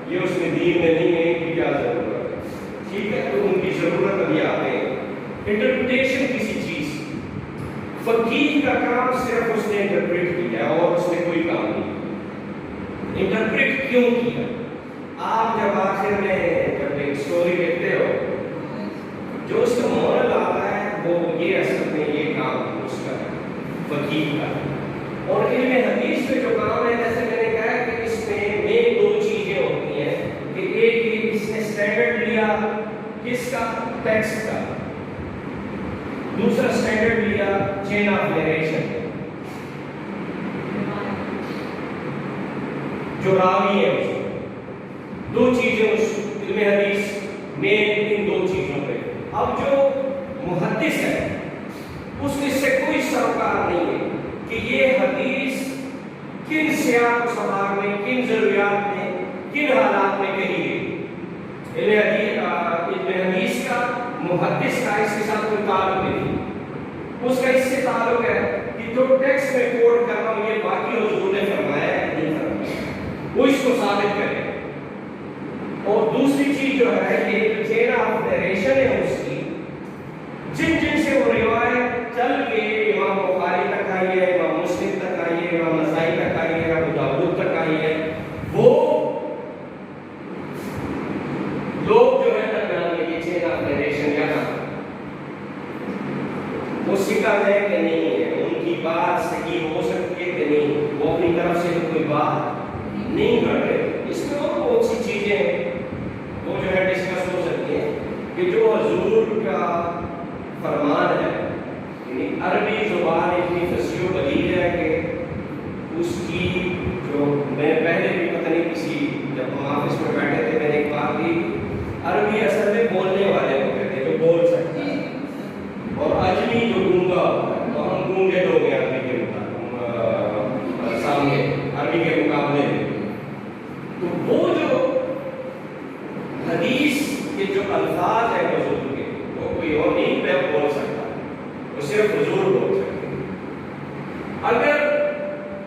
یہ اس میں دین میں نہیں ہے، ان کی کیا ضرورت ہے؟ ٹھیک ہے، تو ان کی ضرورت ابھی آتے ہیں. انٹرپریٹیشن کسی چیز، فقیہ کا کام صرف اس نے انٹرپریٹ کیا اور اس نے کوئی کام نہیں. انٹرپریٹ کیوں کیا؟ آپ جب آخر میں جب ایک سٹوری لکھتے ہو جو اس کا مورل آتا ہے وہ یہ اصل میں یہ کام اس کا ہے فقیہ کا. اور علم حدیث میں جو کام ہے جیسے میں نے کہا کہ اس میں مین دو چیزیں ہوتی ہیں کہ ایک اس نے اسٹینڈرڈ لیا کس کا؟ ٹیکسٹ کا. دوسرا اسٹینڈرڈ لیا چین آف نریشن، جو راوی ہے اس میں. دو چیزیں اس علم حدیث مین ان دو چیزوں پہ. اب جو محدث ہے اس سے کوئی سروکار نہیں ہے کہ یہ حدیث کن سیاق و سباق میں، کن ضروریات میں، کن حالات میں کہی گئی. علم حدیث کا، محدث کا اس کے ساتھ کوئی تعلق نہیں. اس کا اس سے تعلق ہے کہ جو ٹیکسٹ میں کوٹ کر رہا ہوں یہ باقی حضور نے فرمایا ہے نہیں فرمایا، وہ اس کو ثابت کرے. اور دوسری چیز جو ہے یہ چین آف نریشن ہے اس کی، جن جن سے وہ روایت چل کے امام بخاری تک آئی ہے، امام مسلم تک آئی ہے، امام نسائی تک آئی ہے، ابو داؤد تک آئی ہے، وہ لوگ جو ہے درمیان میں یہ چین آف نریشن یہاں وہ سکھا ہے کہ نہیں ہے، ان کی بات صحیح ہو سکتی ہے کہ نہیں. اپنی طرف سے کوئی بات نہیں کر رہے. اس میں اور بہت سی چیزیں وہ جو ہے ڈسکس ہو سکتی ہیں کہ جو حضور کا فرمان ہے، یعنی عربی زبان اتنی فصیح و بلیغ ہے کہ اس کی جو میں پہلے بھی پتہ نہیں کسی جب ہم آفس میں بیٹھے تھے میں نے ایک بات کی، عربی اصل میں بولنے والے ہوتے تھے جو بول سکتے ہیں، اور عجمی جو گونگا ہوتا ہے. تو ہم گونگے لوگ ہیں عربی کے سامنے، عربی کے مقابلے میں. تو وہ جو حدیث کے جو الفاظ ہیں حضور کے، وہ کوئی اور نہیں بول سکتا، وہ صرف حضور بول سکتے ہیں. اگر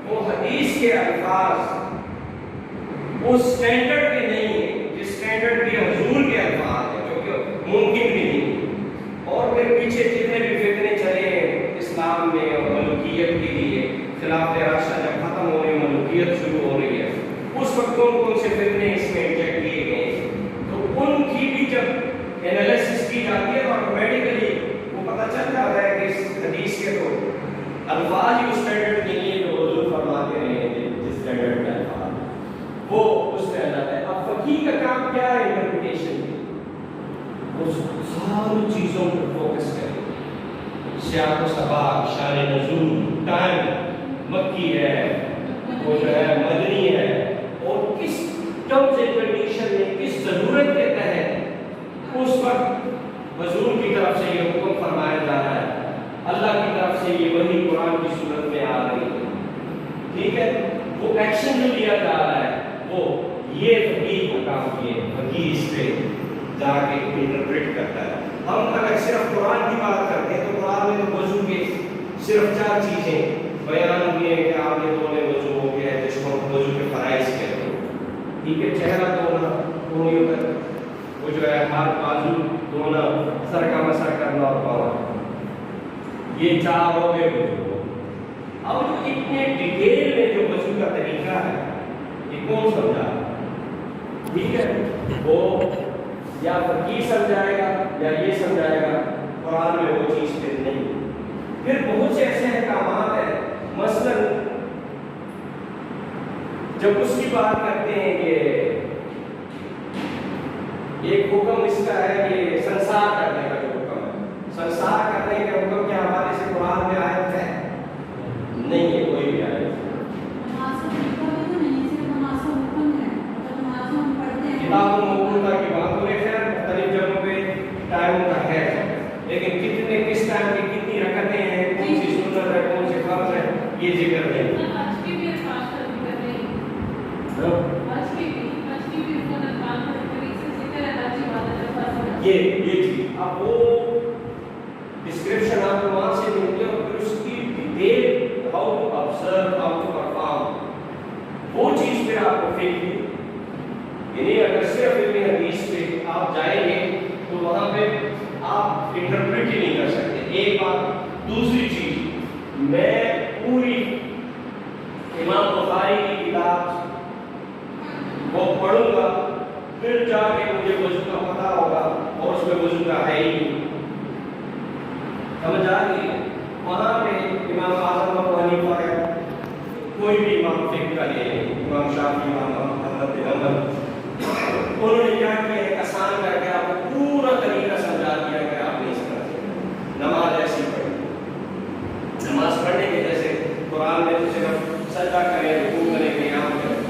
وہ حدیث کے الفاظ اس سٹینڈرڈ کے نہیں ہیں جس سٹینڈرڈ کے حضور کے الفاظ ہیں، جو کہ ممکن بھی نہیں، اور پھر پیچھے جتنے بھی فتنے چلے ہیں اسلام میں اور ملوکیت کے لیے، خلافت راشدہ جب ختم ہو رہی ہے ملوکیت شروع ہو رہی ہے، اس وقت کون سے فتنے اس میں انجیکٹ کیے گئے، تو ان کی بھی جب انالیسس کی جاتی ہے تو آٹومیٹکلی وہ پتہ چل جاتا ہے کہ اس حدیث کے تو الفاظ ہی اس سٹینڈرڈ کے لیے جو حضور فرماتے ہیں جس سٹینڈرڈ کا الفاظ وہ اس میں آ جاتا ہے. اب فقیہ کا کام کیا ہے؟ انٹرپریٹیشن کی، وہ ساری چیزوں پر فوکس کرے، سیاق و سباق، شان نزول، ٹائم مکی ہے، وہ جو ہے مدنی ہے، اور کس ٹرمز اینڈ کنڈیشن میں کس ضرورت کے تحت اس وقت حضور کی طرف سے یہ حکم فرمایا جا رہا ہے، اللہ کی طرف سے یہ وحی قرآن کی صورت میں آ رہی ہے. ٹھیک ہے، وہ ایکشن جو لیا جا رہا ہے وہ یہ فقیہ کا کام کیے، فقیہ اس پہ جا کے انٹرپریٹ کرتا ہے. ہم اگر صرف قرآن کی بات کرتے ہیں تو قرآن میں تو وضو کے صرف 4 چیزیں بیان ہوئی ہیں کہ آپ نے دھونے وضو ہو گیا ہے، جس کو وضو کے فرائض کہتے ہیں. ٹھیک ہے، چہرہ دھونا، انگلیوں تک وہ جو ہے ہاتھ بازو دھونا، سر کا مسح کرنا اور پاؤں، یہ 4 ہو گئے وضو. اب جو اتنے ڈیٹیل میں جو وضو کا طریقہ ہے یہ کون سمجھا؟ ٹھیک ہے، وہ یا فقیہ سمجھائے گا یا یہ سمجھائے گا، قرآن میں وہ چیز پھر نہیں. پھر بہت سے ایسے احکامات ہیں، مثلا جب اس کی بات کرتے ہیں کہ ایک حکم اس کا ہے کہ سنسار کرنے کا جو حکم ہے، سنسار کرنے کے حکم کے حوالے سے قرآن میں آیت ہے نہیں ہے، کوئی بھی آیت کتاب موجودہ کی بات ہو رہی ہے، مختلف جگہوں پہ ٹائم کا ہے، لیکن کتنے کس ٹائم کی کتنی رکعتیں ہیں، کون سی سنت ہے، کون سے فرض ہے، یہ ذکر نہیں. یہ چیز اب وہ ڈسکرپشن آپ کو وہاں سے ملتی ہے، اور پھر اس کی detail how to observe, how to perform, وہ چیز پھر آپ کو فیل کی. یعنی اگر صرف علم حدیث پہ آپ جائیں گے تو وہاں پہ آپ انٹرپریٹ ہی نہیں کر سکتے. ایک بات. دوسری چیز، میں پوری امام بخاری کی کتاب وہ پڑھوں گا، پھر جا کے مجھے وضو کا پتہ ہوگا اور اس میں وضو کا ہے ہی نہیں. سمجھ آ گئی؟ وہاں پہ امام اعظم ابو حنیفہ ہے، کوئی بھی امام فقہ کا لے، امام شافعی، امام احمد بن حنبل، انہوں نے کیا کیا ہے، آسان کر کے آپ کو پورا طریقہ سمجھا دیا کہ آپ نے اس طرح سے نماز ایسی پڑھی. نماز پڑھنے کے جیسے قرآن میں تو صرف سجدہ کریں، رکوع کریں، قیام کریں،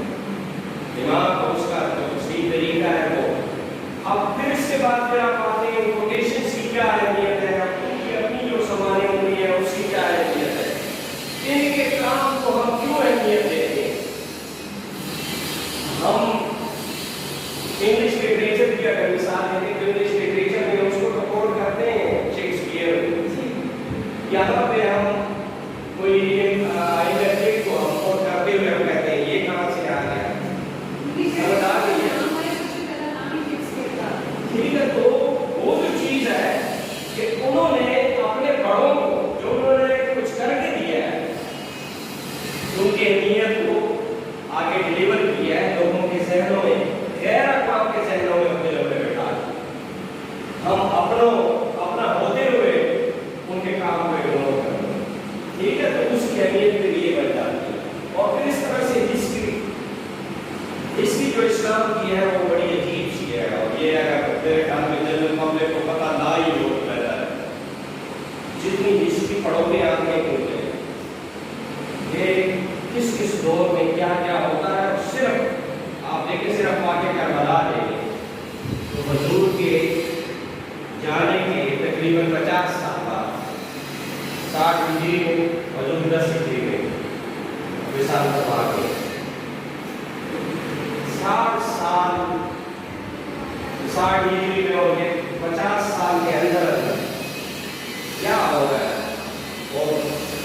امام کو اس کا جو صحیح طریقہ ہے وہ. اب پھر اس کے بعد پھر آپ آتے ہیں کوٹیشنس کی کیا اہمیت ہے، ان کی اپنی جو سمانے ہوئی ہے اس کی کیا اہمیت ہے، ان کے کام کو ہم کیوں اہمیت دیتے ہیں. ہم انگلش لٹریچر کی اگر مثال دیتے ہیں تو انگلش لٹریچر میں اس کو سپورٹ کرتے ہیں شیکسپیئر. یہاں پہ ہم کوئی آئیڈیٹک کو ہم سپورٹ کرتے ہوئے ہم کہتے ہیں یہ کہاں سے آ گیا. ٹھیک ہے، تو وہ جو چیز ہے کہ انہوں نے اپنے بڑوں کو جو انہوں نے کچھ کر کے دیا ہے، ان کی اہمیت کو آگے ڈلیور کیا ہے لوگوں کے ذہنوں میں، غیر اقوام کے ذہنوں میں اپنے لوگوں نے بٹھا دیا. ہم اپنا ہوتے ہوئے ان کے کام کو اگنور کرتے ہیں. اس دور میں کیا کیا ہوتا ہے. صرف آپ دیکھیں صرف واقعہ کربلا دیکھیں تو حضور کے جانے کے تقریباً 50 سال بعد 60 ہجری میں حضور 10 ہجری میں وصال فرما گئے. 60 سال 60 ہجری میں اور یہ 50 سال کے اندر کیا ہو رہا ہے اور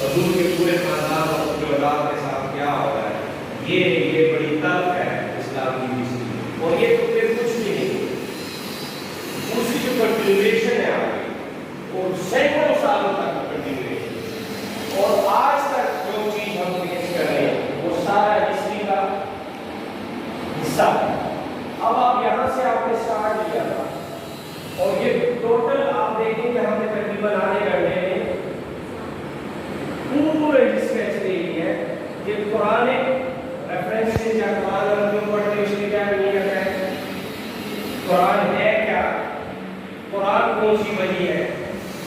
حضور کے پورے خاندان اور پورے اولاد کے ساتھ کیا ہو رہا ہے. یہ بڑی طلب ہے اسلام کی ہسٹری. اور یہ تو پھر کچھ بھی نہیں, دوسری جو کنٹینویشن ہے آگے اور سینکڑوں سالوں تک کنٹینویشن. اور آج تک جو چیز ہم فیس کر رہے ہیں وہ سارا ہسٹری کا حصہ ہے. اب آپ یہاں سے آپ نے اسٹارٹ کیا تھا اور یہ ٹوٹل آپ دیکھیں کہ ہم نے تقریباً آنے گھنٹے میں پورے ڈسکیچ دے دی ہے. یہ پرانے ریفرنسز یا قرآن اور کیوں پڑھتے ہیں اس لیے کیا نہیں کرتا ہے, قرآن ہے کیا, قرآن کون سی وحی ہے,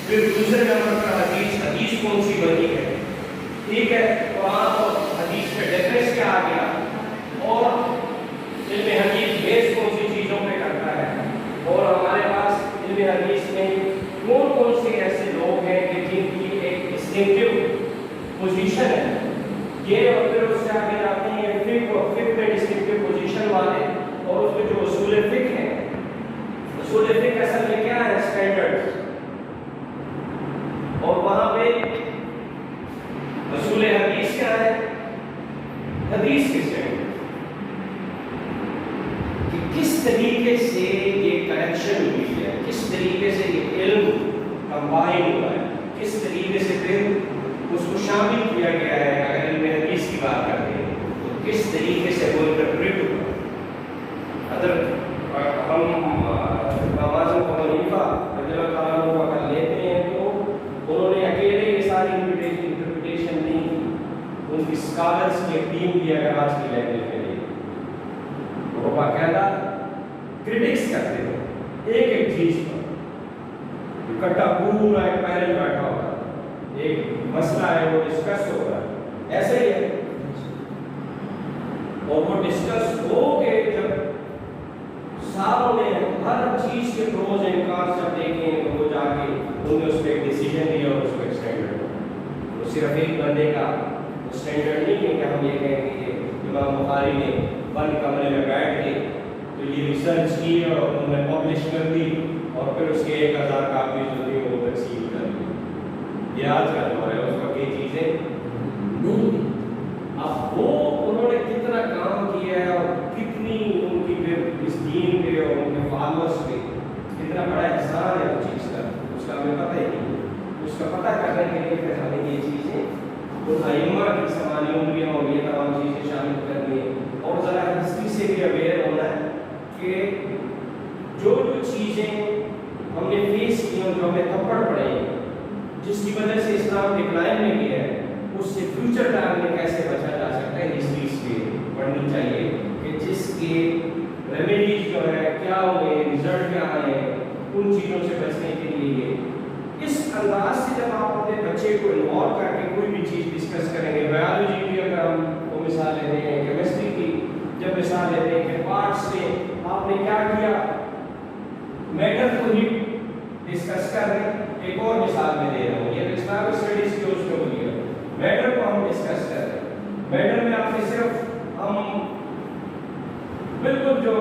پھر دوسرے نمبر پر حدیث, حدیث کون سی وحی ہے. ٹھیک ہے, قرآن اور حدیث میں ڈفرینس کیا آ گیا, اور علم حدیث بیس کون سی چیزوں پہ کرتا ہے, اور ہمارے پاس علم حدیث میں کون کون سے ایسے لوگ ہیں کہ جن کی ایک ڈسٹنکٹیو پوزیشن ہے. یہ اور پھر اس سے آگے جاتے ہیں فقہ میں ڈسٹنکٹیو پوزیشن والے, اور اس میں جو اصول فقہ ہیں, اصول فقہ اصل میں کیا ہے, اسٹینڈرڈ. اور وہاں پہ اصول حدیث کیا ہے, حدیث کے اسٹینڈرڈ, کہ کس طریقے سے یہ کنیکشن ہوئی ہے, کس طریقے سے یہ علم کمبائن ہوا ہے, کس طریقے سے پھر اس کو شامل کیا گیا ہے. اگر علم حدیث کی بات کرتے ہیں تو کس طریقے سے وہ انٹرپریٹ ہوا. اگر ہم امام ابو حنیفہ رضی اللہ تعالیٰ عنہ کا کر لیتے ہیں تو انہوں نے اکیلے یہ ساری انٹرپریٹیشن نہیں کی, ان کی اسکالرس کی ایک ٹیم بھی اگر آج کی لینگویج میں لے وہ باقاعدہ کرٹکس کرتے ہیں ایک ایک چیز پر, اکٹھا پورا ایک پینل بیٹھا ہوگا, ایک مسئلہ ہے وہ ڈسکس ہوگا, ایسے ہی ہے. اور وہ ڈسکس ہو کے جب ساروں نے ہر چیز کے پروز اینڈ کانس جب دیکھے ہیں تو وہ جا کے انہوں نے اس پہ ایک ڈیسیجن لیا اور اس کو ایکسٹینڈ. وہ صرف ایک بندے کا اسٹینڈرڈ نہیں ہے کہ ہم یہ کہیں کہ امام بخاری نے بند کمرے میں بیٹھ کے تو یہ ریسرچ کی اور انہوں نے پبلش کر دی اور پھر اس کے 1000 کاپی جو تھی وہ تقسیم کر دی. یہ آج کا دور ہے, اس وقت یہ چیزیں نہیں. اب وہ انہوں نے کتنا کام کیا ہے اور کتنی ان کی پھر اس دین پہ اور ان کے فالوورس پہ کتنا بڑا احسان ہے اس چیز کا, اس کا ہمیں پتہ ہی نہیں. اس کا پتہ کرنے کے لیے پھر ہمیں یہ چیزیں ان ائمہ کی سمانی عمریاں اور یہ تمام چیزیں شامل کرنی ہے, اور ذرا ہسٹری سے بھی اویئر ہونا ہے کہ جو چیزیں ہم نے فیس کی اور جو ہمیں تھپڑ پڑے جس کی وجہ سے اسلام ڈکلائن میں گیا ہے, اس سے فیوچر ٹائم میں کیسے بچا جا سکتا ہے. ہسٹری سے پڑھنی چاہیے کہ جس کے ریمیڈیز جو ہے کیا ہوئے, رزلٹ کیا آئے ہیں, ان چیزوں سے بچنے کے لیے اس انداز سے جب آپ اپنے بچے کو انوالو کر کے کوئی بھی چیز ڈسکس کریں گے. بایولوجی کی اگر ہم وہ مثال لیتے ہیں, کیمسٹری کی جب مثال لیتے ہیں کہ پارٹس سے آپ نے کیا کیا, میٹر کو ہی ڈسکس کر رہے ہیں. ایک اور مثال میں دے رہا ہوں, یہ اسلامک اسٹڈیز کی اس میں ہوئی ہے. میٹر کو ہم ڈسکس کر رہے ہیں, میٹر میں آپ نے صرف ہم بالکل جو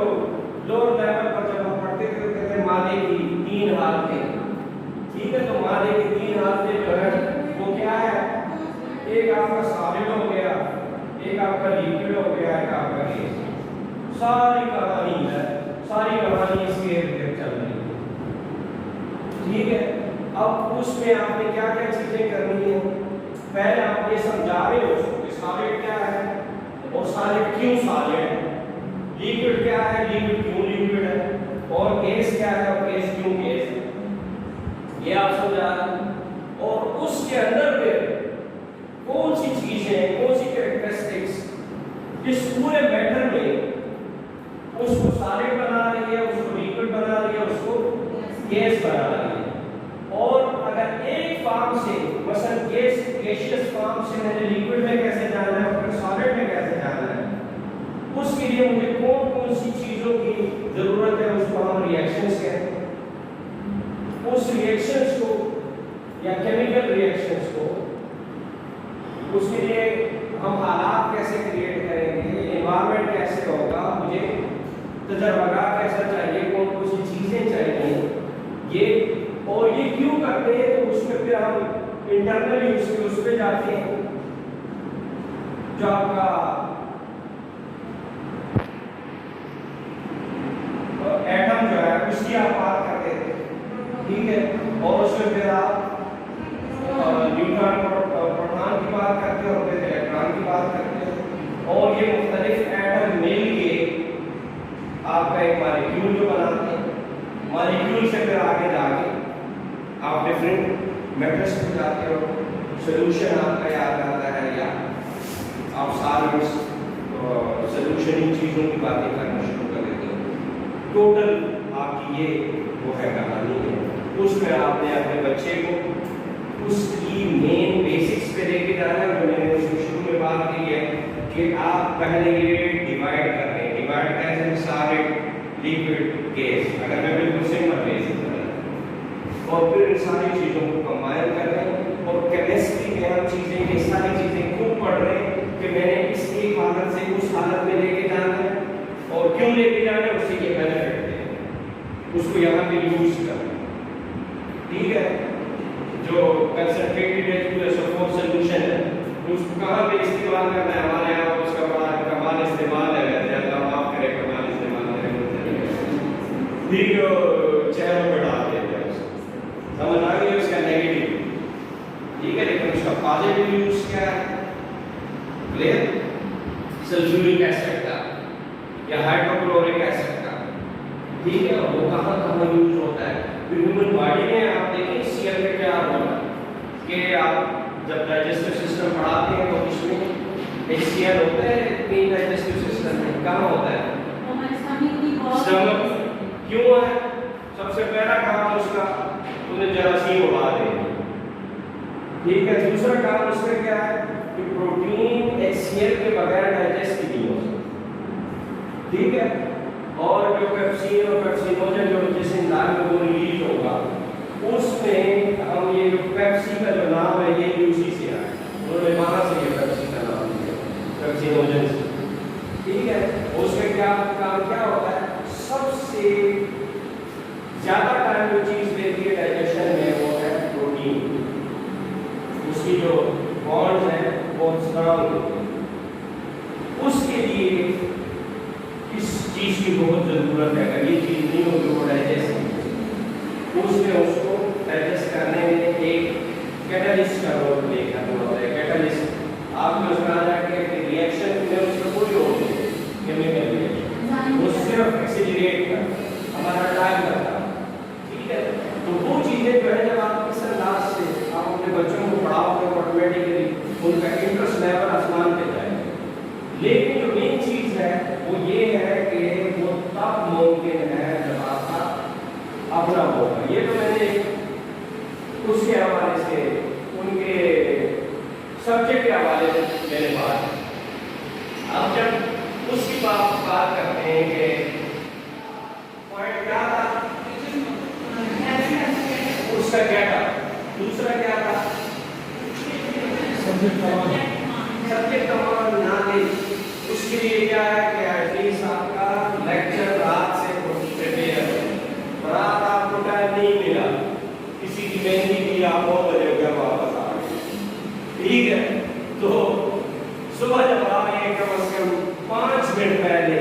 لوور لیول پر جب ہم پڑھتے تھے کہتے ہیں مادے کی 3 حالتیں. ٹھیک ہے, تو مادے کی 3 حالتیں جو ہے وہ کیا ہے, ایک آپ کا سالڈ ہو گیا, ایک آپ کا لیکوڈ ہو گیا, ایک آپ کا گیس. ساری کہانی ہے, ساری کہانی اس کے ارد گرد چل رہی ہے. ٹھیک ہے, اب اس میں آپ نے کیا کیا چیزیں کرنی ہیں. پہلے آپ یہ سمجھا رہے ہو اس کو کہ سالڈ کیا ہے اور سالڈ کیوں سالڈ ہے, لیکوڈ کیا ہے, لیکوڈ کیوں لیکوڈ ہے, اور گیس کیا ہے اور گیس کیوں گیس ہے. یہ آپ سمجھا رہے ہیں. اور اس کے اندر پھر کون سی چیزیں, کون سی کریکٹرسٹکس اس پورے میٹر میں اس کو سالڈ بنا رہی ہے, اس کو لیکوڈ بنا رہی ہے, اس کو گیس بنا رہی ہے. اور اگر ایک فارم سے مثلا گیسیس فارم سے میں نے لیکوڈ میں کیسے جانا ہے اور پھر سالڈ میں کیسے ریئیکشنز کو یا کیمیکل ریئیکشنز کو، اس کے لیے ہم حالات کیسے کریٹ کریں گے، انوائرمنٹ کیسے ہوگا، مجھے تجربہ کار کیسا چاہیے، کون کون سی چیزیں چاہیے، یہ اور یہ کیوں کرتے ہیں، تو اس میں پھر ہم انٹرنلی اس پہ جاتے ہیں جو آپ کا ایٹم جو ہے اس کی آپ بات کرتے تھے، ٹھیک ہے، اور اس میں پھر آپ نیوٹران پروٹون کی بات کرتے ہو، پھر الیکٹران کی بات کرتے ہو، اور یہ مختلف ایٹم مل کے آپ کا ایک مالیکیول جو بناتے ہیں، مالیکیول سے پھر آگے جا کے آپ ڈفرینٹ میٹرس پہ جاتے ہو، سولوشن آپ کا یاد آتا ہے، یا آپ سالوینٹس سولوشن ان چیزوں کی باتیں کرنا شروع کر دیتے ہو۔ ٹوٹل آپ کی یہ وہ ہے کہانی ہے، اس میں آپ نے اپنے بچے کو اس کی مین بیسکس پہ لے کے جانا ہے، جو میں نے اس شروع میں بات کی ہے کہ آپ پہلے یہ ڈیوائڈ کر رہے ہیں، ڈیوائڈ کیسے، سالڈ لیکوڈ گیس، اگر میں بالکل سمپل بیس اور پھر ان ساری چیزوں کو کمبائن کر رہے ہیں، اور کیمسٹری میں ہم چیزیں یہ ساری چیزیں خوب پڑھ رہے ہیں کہ میں نے اس ایک حالت سے اس حالت میں لے کے جانا ہے، اور کیوں لے کے جانا ہے، اسی کے بینیفٹ دیں، اس کو یہاں پہ یوز کریں، ٹھیک ہے۔ جو کنسنٹریٹڈ H2SO4 سولوشن ہے اس کو کہاں پہ استعمال کرنا ہے، ہمارے یہاں اس کا بڑا کمال استعمال ہے، اللہ معاف کرے کمال استعمال کرے، ٹھیک ہے، چہروں پہ ڈال دیتے ہیں، سمجھ آ گئی اس کا نیگیٹو، ٹھیک ہے، لیکن اس کا پازیٹیو یوز کیا ہے، کلیئر، سلفیورک ایسڈ کا یا ہائیڈروکلورک ایسڈ کا، ٹھیک ہے، وہ کہاں کہاں یوز ہوتا ہے۔ ہیومن باڈی میں آپ دیکھیں سی ایل میں کیا ہوگا کہ آپ جب ڈائجسٹو سسٹم پڑھاتے ہیں تو اس میں ایک سی ایل ہوتا ہے، مین ڈائجسٹو سسٹم میں کہاں ہوتا ہے، اسٹمک، کیوں ہے، سب سے پہلا کام اس کا انہیں جراثیم اڑا دیں، ٹھیک ہے، دوسرا کام اس میں کیا ہے کہ پروٹین ایچ سی ایل کے بغیر ڈائجسٹ نہیں ہو سکتا، ٹھیک ہے، اور جو پیپسین اور پیپسینوجن جو جس انزائم میں وہ ریلیز ہوگا اس میں ہم یہ جو پیپسی کا جو نام ہے یہ بھی اسی سے آیا، انہوں نے وہاں سے یہ پیپسی کا نام دیا، پیپسینوجن سے، ٹھیک ہے، اس میں کیا کام کیا ہوتا ہے، سب سے زیادہ ٹائم جو چیز لیتی ہے ڈائجیشن میں وہ ہے پروٹین، اس کی جو بانڈز ہیں وہ اسٹرانگ ہوتے ہیں، اس کے لیے اس چیز کی بہت ضرورت ہے، اگر یہ چیز نہیں ہوگی وہ ڈائجسٹ نہیں ہوگی، اس میں اس کو ڈائجسٹ کرنے میں ایک کیٹالسٹ کا رول پلے کرنا ہوتا ہے، کیٹالسٹ آپ کو اس میں آ جائے کہ ریئیکشن میں اس کا کوئی رول نہیں، کیمیکل ریئیکشن وہ صرف ایکسیلریٹ کرتا ہمارا ٹائم کرتا، ٹھیک ہے، تو وہ چیزیں جو ہے جب آپ اس انداز سے آپ اپنے بچوں کو پڑھاؤ گے آٹومیٹکلی ان کا انٹرسٹ لیول آسمان پہ جائے گا، لیکن جو مین چیز ہے وہ یہ ہے کہ وہ تب ممکن ہے جب آپ کا اپنا ہوگا، یہ تو میں نے اس کے حوالے سے ان کے سبجیکٹ کے حوالے سے میں نے بات، اب جب اس کی بات کرتے ہیں کہ پوائنٹ کیا تھا، اس کا کیا تھا، دوسرا کیا تھا، سبجیکٹ تمام نہ دے، اس کے لیے کیا ہے کہ ایٹ لیسٹ آپ کا لیکچر رات سے پریپیئر ہو، رات آپ کو ٹائم نہیں ملا، کسی کی مہندی کی آپ 9 بجے گھر واپس آ گئے، ٹھیک ہے، تو صبح جب آپ یہ کم از کم 5 منٹ پہلے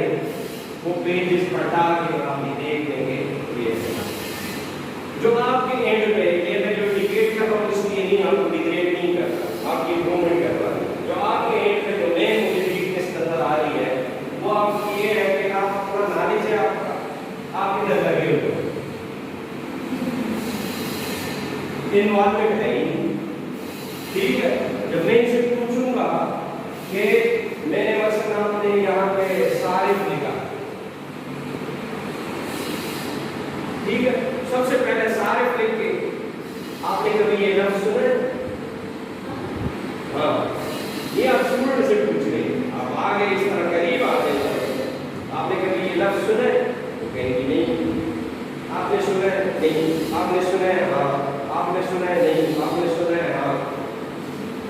وہ پیجز پلٹا کے آپ یہ دیکھ لیں گے، یہ جو آپ کے اینڈ پہ یہ میں جو ڈیگریڈ کر رہا ہوں اس لیے نہیں، آپ کو ڈیگریڈ نہیں کرتا، آپ کی امپرومنٹ کر رہا ہے، جو آپ کے اینڈ پہ جو میں مجھے ویکنیس نظر آ رہی ہے وہ آپ کی یہ ہے کہ آپ اپنا نالج ہے آپ ادھر لگے ہوئے انوالومنٹ ہے ہی، ٹھیک ہے، جب میں ان سے پوچھوں گا کہ میں نے مثلا آپ نے یہاں پہ صارف لکھا، ٹھیک ہے، سب سے پہلے صارف لکھ کے آپ نے کبھی یہ لفظ سنا ہے، ہاں یہ آپ اسٹوڈنٹ سے پوچھ رہے ہیں، آپ آگے اس طرح قریب آ گئے، آپ نے کبھی یہ لفظ سنا ہے، کہیں گے نہیں، آپ نے سنا ہے نہیں، آپ نے سنا ہے ہاں، سنا ہے نہیں، آپ نے سنا ہے ہاں،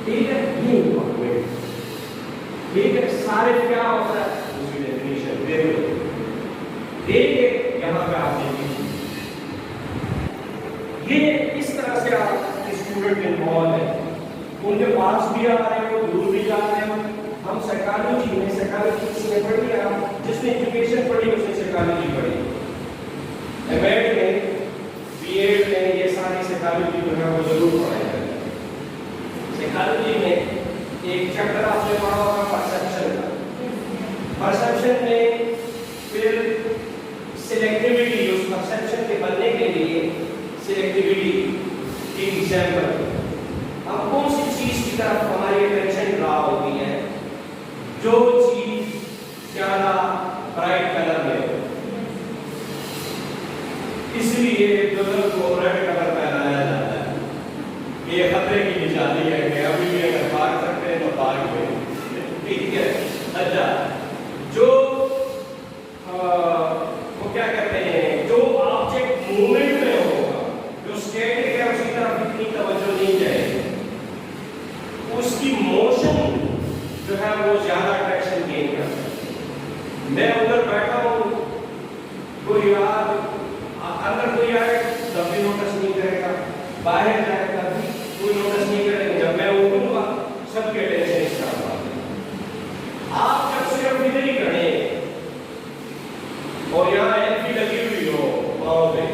ٹھیک ہے، یہ امپورٹمنٹ، ٹھیک ہے. صارف کیا ہوتا ہے اس کی ڈیفینیشن دیکھیے یہاں پہ آپ دیکھیے، یہ اس طرح سے آپ اسٹوڈنٹ انوالو ہے، ان کے پاس بھی آ رہے ہیں، وہ دور بھی جا رہے ہیں. ہم سائیکالوجی میں، سائیکالوجی کس نے پڑھی ہے؟ آپ جس نے ایجوکیشن پڑھی اس نے سائیکالوجی پڑھی، ایم ایڈ میں، بی ایڈ میں، یہ ساری سائیکالوجی جو ہے وہ ضرور پڑھائی جاتی ہے. سائیکالوجی میں ایک چیپٹر آپ نے پڑھا ہوگا پرسیپشن کا. پرسیپشن میں پھر سلیکٹیوٹی، اس پرسیپشن کے بننے کے لیے سلیکٹیوٹی کی ایگزامپل. اب کون سی چیز کی طرف ہماری اٹینشن ڈرا ہوتی ہے؟ جو چیز زیادہ برائٹ کلر میں ہو، اس لیے دلہن کو ریڈ کلر پہنایا جاتا ہے. یہ خطرے کی نشانی ہے کہ ابھی بھی اگر بھاگ سکتے ہیں تو بھاگ گئے، ٹھیک ہے. اچھا، جو وہ کیا کہتے ہیں، جو آبجیکٹ موومنٹ میں ہوگا، جو اسٹیٹک ہے، اس کی طرف اتنی توجہ نہیں جائے گی، اس کی موشن جو ہے وہ زیادہ اٹریکشن گین کرتا ہے. میں ادھر بیٹھا ہوں، کوئی اندر کوئی آئے تب بھی نوٹس نہیں کرے گا، باہر جائے گا بھی کوئی نوٹس نہیں کرے گا. جب میں اٹھوں گا سب کے اٹینشن اس طرف آ جائے گا. آپ جب صرف ادھر ہی کھڑے اور یہاں ایلفی لگی ہوئی ہو پاؤں پہ،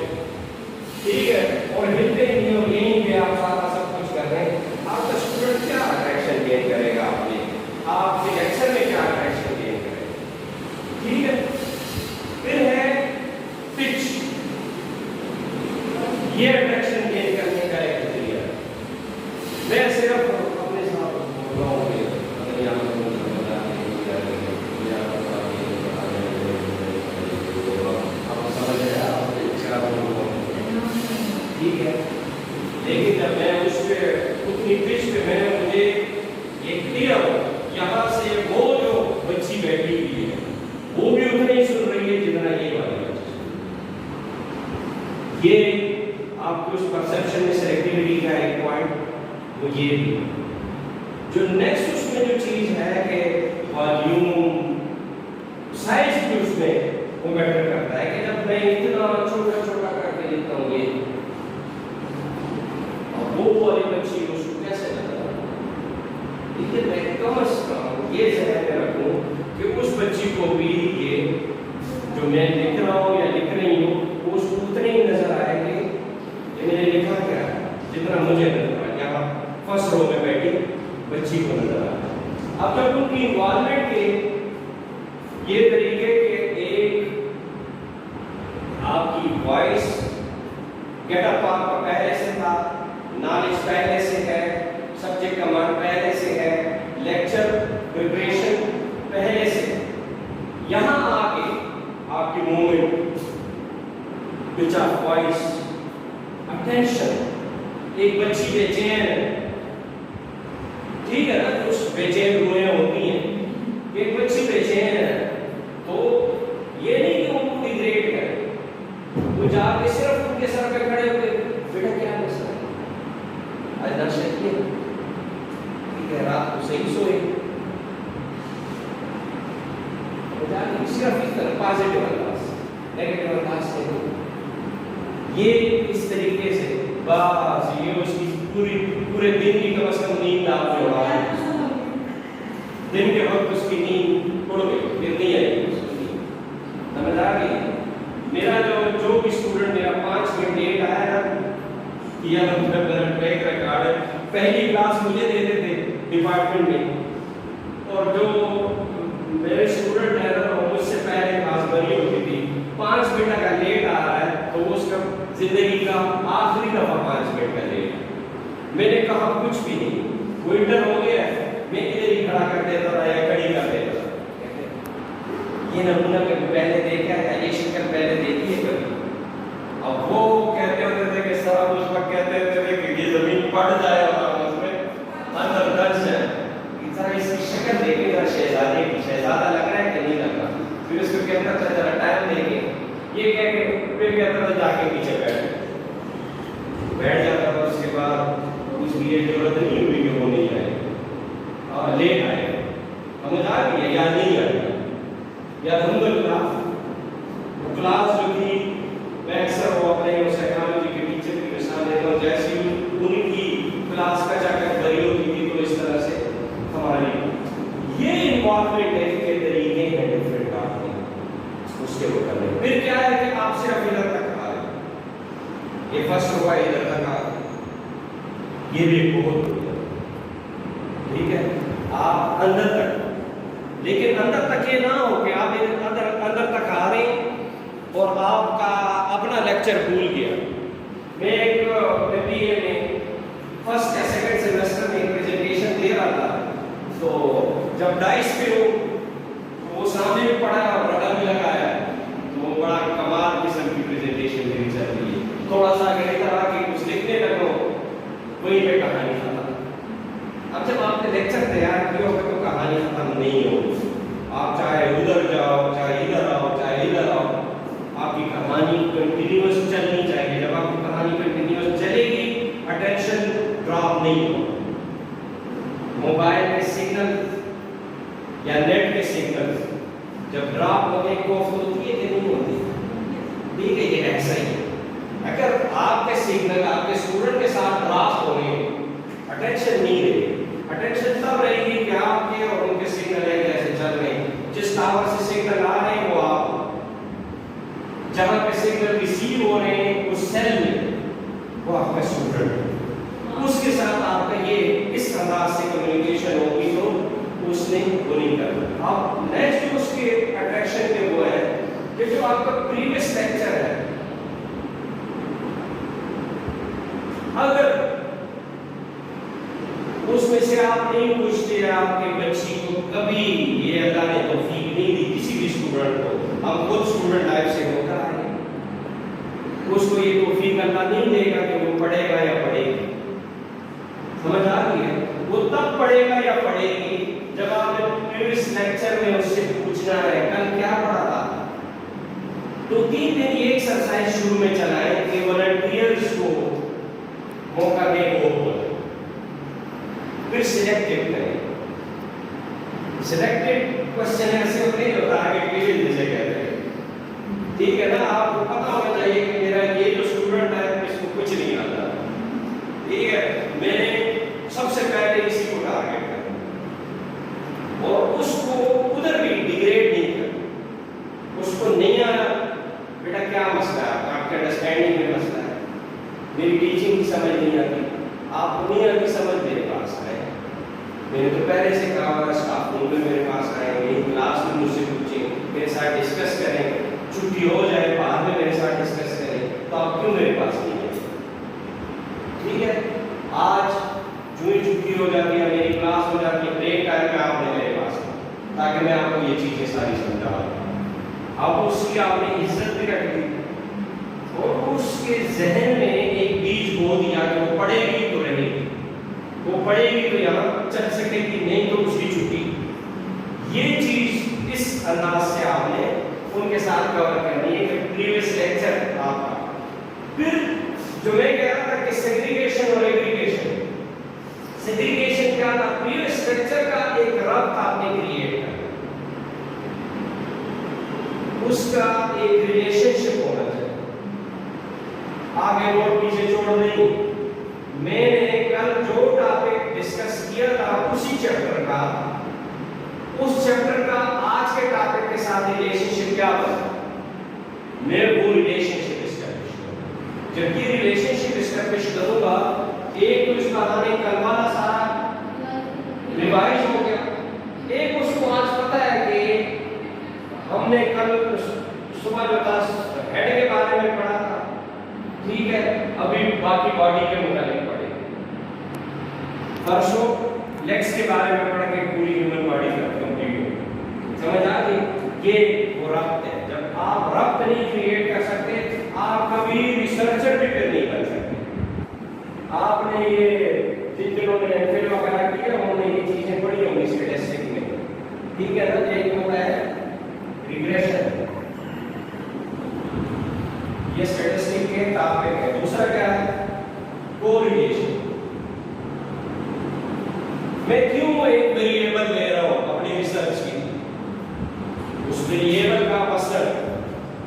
ٹھیک ہے، اور ہلتے ہی نہیں ہو، یہیں پہ آپ سارا سب کچھ کر رہے ہیں، آپ کا اسٹوڈنٹ کیا اٹریکشن گین کرے گا؟ آپ کے لیکچر میں کیا اٹریکشن گین کرے گا؟ ٹھیک ہے. پھر ہے پچ، یہ اٹریکشن گین کرنے کا ایک ذریعہ. میں صرف اپنے ساتھ بول رہا ہوں کہ اگر یہاں پر سمجھ رہے آپ ٹھیک ہے. لیکن جب میں اس پہ اتنی پچ پہ میں مجھے یہ کلیئر ہو یہاں سے وہ جو بچی بیٹھی ہوئی ہے وہ بھی اتنا ہی سن رہی ہے جتنا یہ والی بچی. یہ آپ کو اس پرسیپشن میں سلیکٹیوٹی کا ایک پوائنٹ وہ یہ بھی. جو نیکسٹ اس میں جو چیز ہے کہ والیوم، سائز بھی اس میں وہ میٹر کرتا ہے کہ جب میں اتنا چھوٹا چھوٹا کر کے لکھتا ہوں یہ، اور وہ والی بچی اس کو کیسے لگتا ہے؟ لیکن میں کم از کم یہ ذہن میں رکھوں کہ اس بچی کو بھی یہ جو میں لکھ رہا ہوں یا لکھ رہی ہوں وہ اس کو اتنے ہی نظر آئے کہ میں نے لکھا کیا ہے جتنا مجھے نظر آیا. یہاں فرسٹ رو میں بیٹھی بچی کو نظر آیا. اب جب ان کی انوالومنٹ کے یہ طریقے کے، ایک آپ کی وائس گیٹ اپ آپ کا پہلے سے تھا، نالج پہلے سے ہے، سبجیکٹ کمانڈ پہلے سے ہے، لیکچر پریپریشن پہلے سے، یہاں آ کے آپ کی movement, pitch of voice, attention. ایک بچی بے چین ہے، ٹھیک ہے نا، کچھ بے چین روئیں ہوتی ہیں، ایک بچی بے چین ہے تو یہ نہیں کہ ان کو ڈیگریڈ کرے، وہ جا کے صرف ان کے سر پہ کھڑے ہوئے بیٹا کیا مسئلہ ہے، آج نقشہ کیا، ٹھیک ہے، رات کو صحیح سوئے، وہ جا کے صرف اس طرح پازیٹیو انداز، نیگیٹیو انداز سے یہ اس طریقے سے بس یہ اس کی پورے دن کی کم از کم نیند آپ جو اڑا رہے ہیں، دن کے وقت اس کی نیند اڑ گئی، پھر نہیں آئی اس کی نیند. سمجھ آ گئی؟ میرا جو بھی اسٹوڈنٹ میرا 5 منٹ لیٹ آیا نا، کیا بریک ریکارڈ ہے، پہلی کلاس مجھے دیتے تھے ڈپارٹمنٹ میں، اور جو میرے اسٹوڈنٹ ہے نا وہ مجھ سے پہلے کلاس بنی ہوتی تھی. 5 منٹ اگر لیٹ آ رہا ہے تو اس کا زندگی کا آخری دفعہ 5 منٹ کا لیٹ. میں نے کہا کچھ بھی نہیں، وہ انٹر ہو گیا ہے، میں ادھر ہی کھڑا کر دیتا تھا یا کھڑی کر دیتا تھا. یہ نمونہ کبھی پہلے دیکھا ہے، یہ شکل پہلے دیکھی ہے کبھی؟ اب وہ کہتے ہوتے تھے کہ صاحب اس وقت کہتے تھے کہ یہ زمین پڑ جائے اور اس میں اندر دنس ہے. اس کی شکل دیکھیں ذرا شہزادے کی، شہزادہ لگ رہا ہے کہ نہیں لگ رہا. پھر اس کو کہتا تھا ذرا ٹائم دیکھیں، یہ کہہ کے پھر کہتا تھا جا کے پیچھے بیٹھ جاتا تھا. اس کے بعد لیے ضرورت نہیں ہوئی کہ وہ نہیں آئے، لیٹ آئے، سمجھ آ گئی ہے یا نہیں آئے یا الحمدللہ کلاس جو تھی میں اکثر وہ اپنے سائیکالوجی کے ٹیچر کی مثال دیتا ہوں، جیسی ان کی کلاس کا جا کر بری ہوتی تھی تو اس طرح سے ہماری یہ انوالومنٹ ہے کہ طریقے ہیں ڈفرینٹ آپ کے اس کے وہ کرنے. پھر کیا ہے کہ آپ صرف ادھر تک آ رہے ہیں، یہ فرسٹ ہوا ادھر تک آ رہے ہیں، یہ بھی بہت ٹھیک ہے. آپ اندر تک، لیکن اندر تک یہ نہ ہو کہ آپ اندر تک آ رہے ہیں اور آپ کا اپنا لیکچر بھول گیا. میں ایک بی اے میں فرسٹ یا سیکنڈ سیمسٹر میں ایک پریزنٹیشن دے رہا تھا، تو جب ڈائس پہ ہوں وہ سامنے بھی پڑھا اور رڈا بھی لگایا، تو وہ بڑا کمال قسم کی پریزنٹیشن میری چل رہی ہے. تھوڑا سا اگر ادھر آ کے کچھ لکھنے لگو وہیں پہ کہانی ختم. اب جب آپ نے لیکچر تیار کیا ہوگا تو کہانی ختم نہیں ہوگی. آپ چاہے ادھر جاؤ، چاہے ادھر آؤ، چاہے ادھر آؤ، آپ کی کہانی کنٹینیوس چلنی چاہیے. جب آپ کی کہانی کنٹینیوس چلے گی اٹینشن ڈراپ نہیں ہوگا. موبائل کے سگنل یا نیٹ کے سگنل جب ڈراپ ہونے کو ہوتی ہے کہ نہیں ہوتی؟ ٹھیک ہے، یہ ایسا ہی ہے. اگر آپ کے سگنل آپ کے اسٹوڈنٹ کے ساتھ ڈراپ ہو گئے، اٹینشن نہیں رہے. اٹینشن تب رہے گی کہ آپ کے اور ان کے سگنل ایک جیسے چل رہے ہیں. جس ٹاور سے سگنل آ رہے ہیں وہ آپ، جہاں پہ سگنل ریسیو ہو رہے ہیں اس سیل میں وہ آپ کا اسٹوڈنٹ ہے. اس کے ساتھ آپ کا یہ اس انداز سے کمیونیکیشن ہوگی تو اس نے وہ نہیں کرنا. آپ نیکسٹ جو اس کے اٹریکشن کے وہ ہے کہ جو آپ کا پریویس لیکچر ہے، اگر اس میں سے آپ نہیں پوچھتے آپ کے بچی کو کبھی یہ اللہ نے توفیق نہیں دی کسی بھی اسٹوڈنٹ کو، ہم خود اسٹوڈنٹ لائف سے ہو کر آئے ہیں، اس کو یہ توفیق اللہ نہیں دے گا کہ وہ پڑھے گا یا پڑھے گی. سمجھ آ رہی ہے؟ وہ تب پڑھے گا یا پڑھے گی جب آپ نے پریویس لیکچر میں اس سے پوچھنا ہے کل کیا پڑھا تھا. تو 3 دن یہ ایکسرسائز شروع میں چلائیں کہ والنٹیئرز کو موقع دیں وہ بولیں، پھر سلیکٹڈ کریں. سلیکٹڈ کوسچن ایسے ہوتے ہیں جو ٹارگیٹ کیویژن جسے کہتے ہیں. ٹھیک ہے نا، آپ کو پتا ہونا چاہیے کہ میرا یہ جو اسٹوڈنٹ ہے اس کو کچھ نہیں آتا. ٹھیک ہے، میں نے سب سے پہلے اسی کو ٹارگیٹ کرنا اور اس کو ادھر بھی ڈیگریڈ نہیں کرنا. اس کو نہیں آیا بیٹا کیا مسئلہ ہے آپ کے انڈرسٹینڈنگ میں مسئلہ ہے، میری ٹیچنگ کی سمجھ نہیں آتی، آپ کو نہیں آتی سمجھ میرے پاس آئے. میں نے تو پہلے سے کہا ہوا اسٹاف روم میں میرے پاس آئیں گے، کلاس میں مجھ سے پوچھیں، میرے ساتھ ڈسکس کریں، چھٹی ہو جائے بعد میں میرے ساتھ ڈسکس کریں، تو آپ کیوں میرے پاس نہیں آئے؟ ٹھیک ہے، آج جو ہی چھٹی ہو جاتی ہے میری کلاس ہو جاتی ہے بریک ٹائم میں آپ نے میرے پاس تاکہ میں آپ کو یہ چیزیں ساری سمجھا دوں. اب اس کی آپ نے عزت بھی رکھ دی اور اس کے ذہن میں ایک بیج بو دیا کہ وہ پڑھے گی تو رہے گی، وہ پڑھے گی تو یہاں چل سکے گی، نہیں تو اس کی چھٹی. یہ چیز اس انداز سے آپ نے ان کے ساتھ کور کرنی ہے کہ پریویس لیکچر آپ کا. پھر جو میں کہہ رہا تھا کہ سیگریگیشن اور ایگریگیشن، سیگریگیشن کیا تھا؟ پریویس لیکچر کا ایک ربط آپ نے کریٹ کرنا، اس کا ایک ریلیشن شپ ہونا چاہیے. آگے نوٹ پیچھے چھوڑ نہیں. میں نے کل جو ٹاپک ڈسکس کیا تھا اسی چیپٹر کا، اس چیپٹر کا آج کے ٹاپک کے ساتھ ریلیشن شپ کیا بنا، میں وہ ریلیشن شپ اسٹیبلش کروں. جب یہ ریلیشن شپ اسٹیبلش کروں گا، ایک تو اس کا ہمیں کل والا سارا ریوائز ہو گیا، ایک اس کو آج پتہ ہے کہ ہم نے کل صبح جو تھا ہیڈ کے بارے میں پڑھا تھا. ٹھیک ہے، ابھی باقی باڈی کے متعلق پڑھیں. پرسوں لیگس کے بارے میں پڑھ کے پوری ہیومن باڈی کمپلیٹ ہو. سمجھ آ گئی؟ یہ وہ ربط ہے. جب آپ ربط نہیں کریٹ کر سکتے آپ کبھی ریسرچر بھی پھر نہیں بن سکتے. آپ نے یہ جن دنوں نے ایم فل وغیرہ کیا انہوں نے یہ چیزیں پڑھی ہوں گی اسٹیٹسٹک میں. ٹھیک ہے نا، ایک ہوتا ہے ریگریشن، یہ اسٹیٹسٹک کے ٹاپک ہے. دوسرا کیا ہے؟ کوریلیشن. میں کیوں ایک ویریبل لے رہا ہوں اپنی ریسرچ کی؟ اس ویریبل کا مثلاً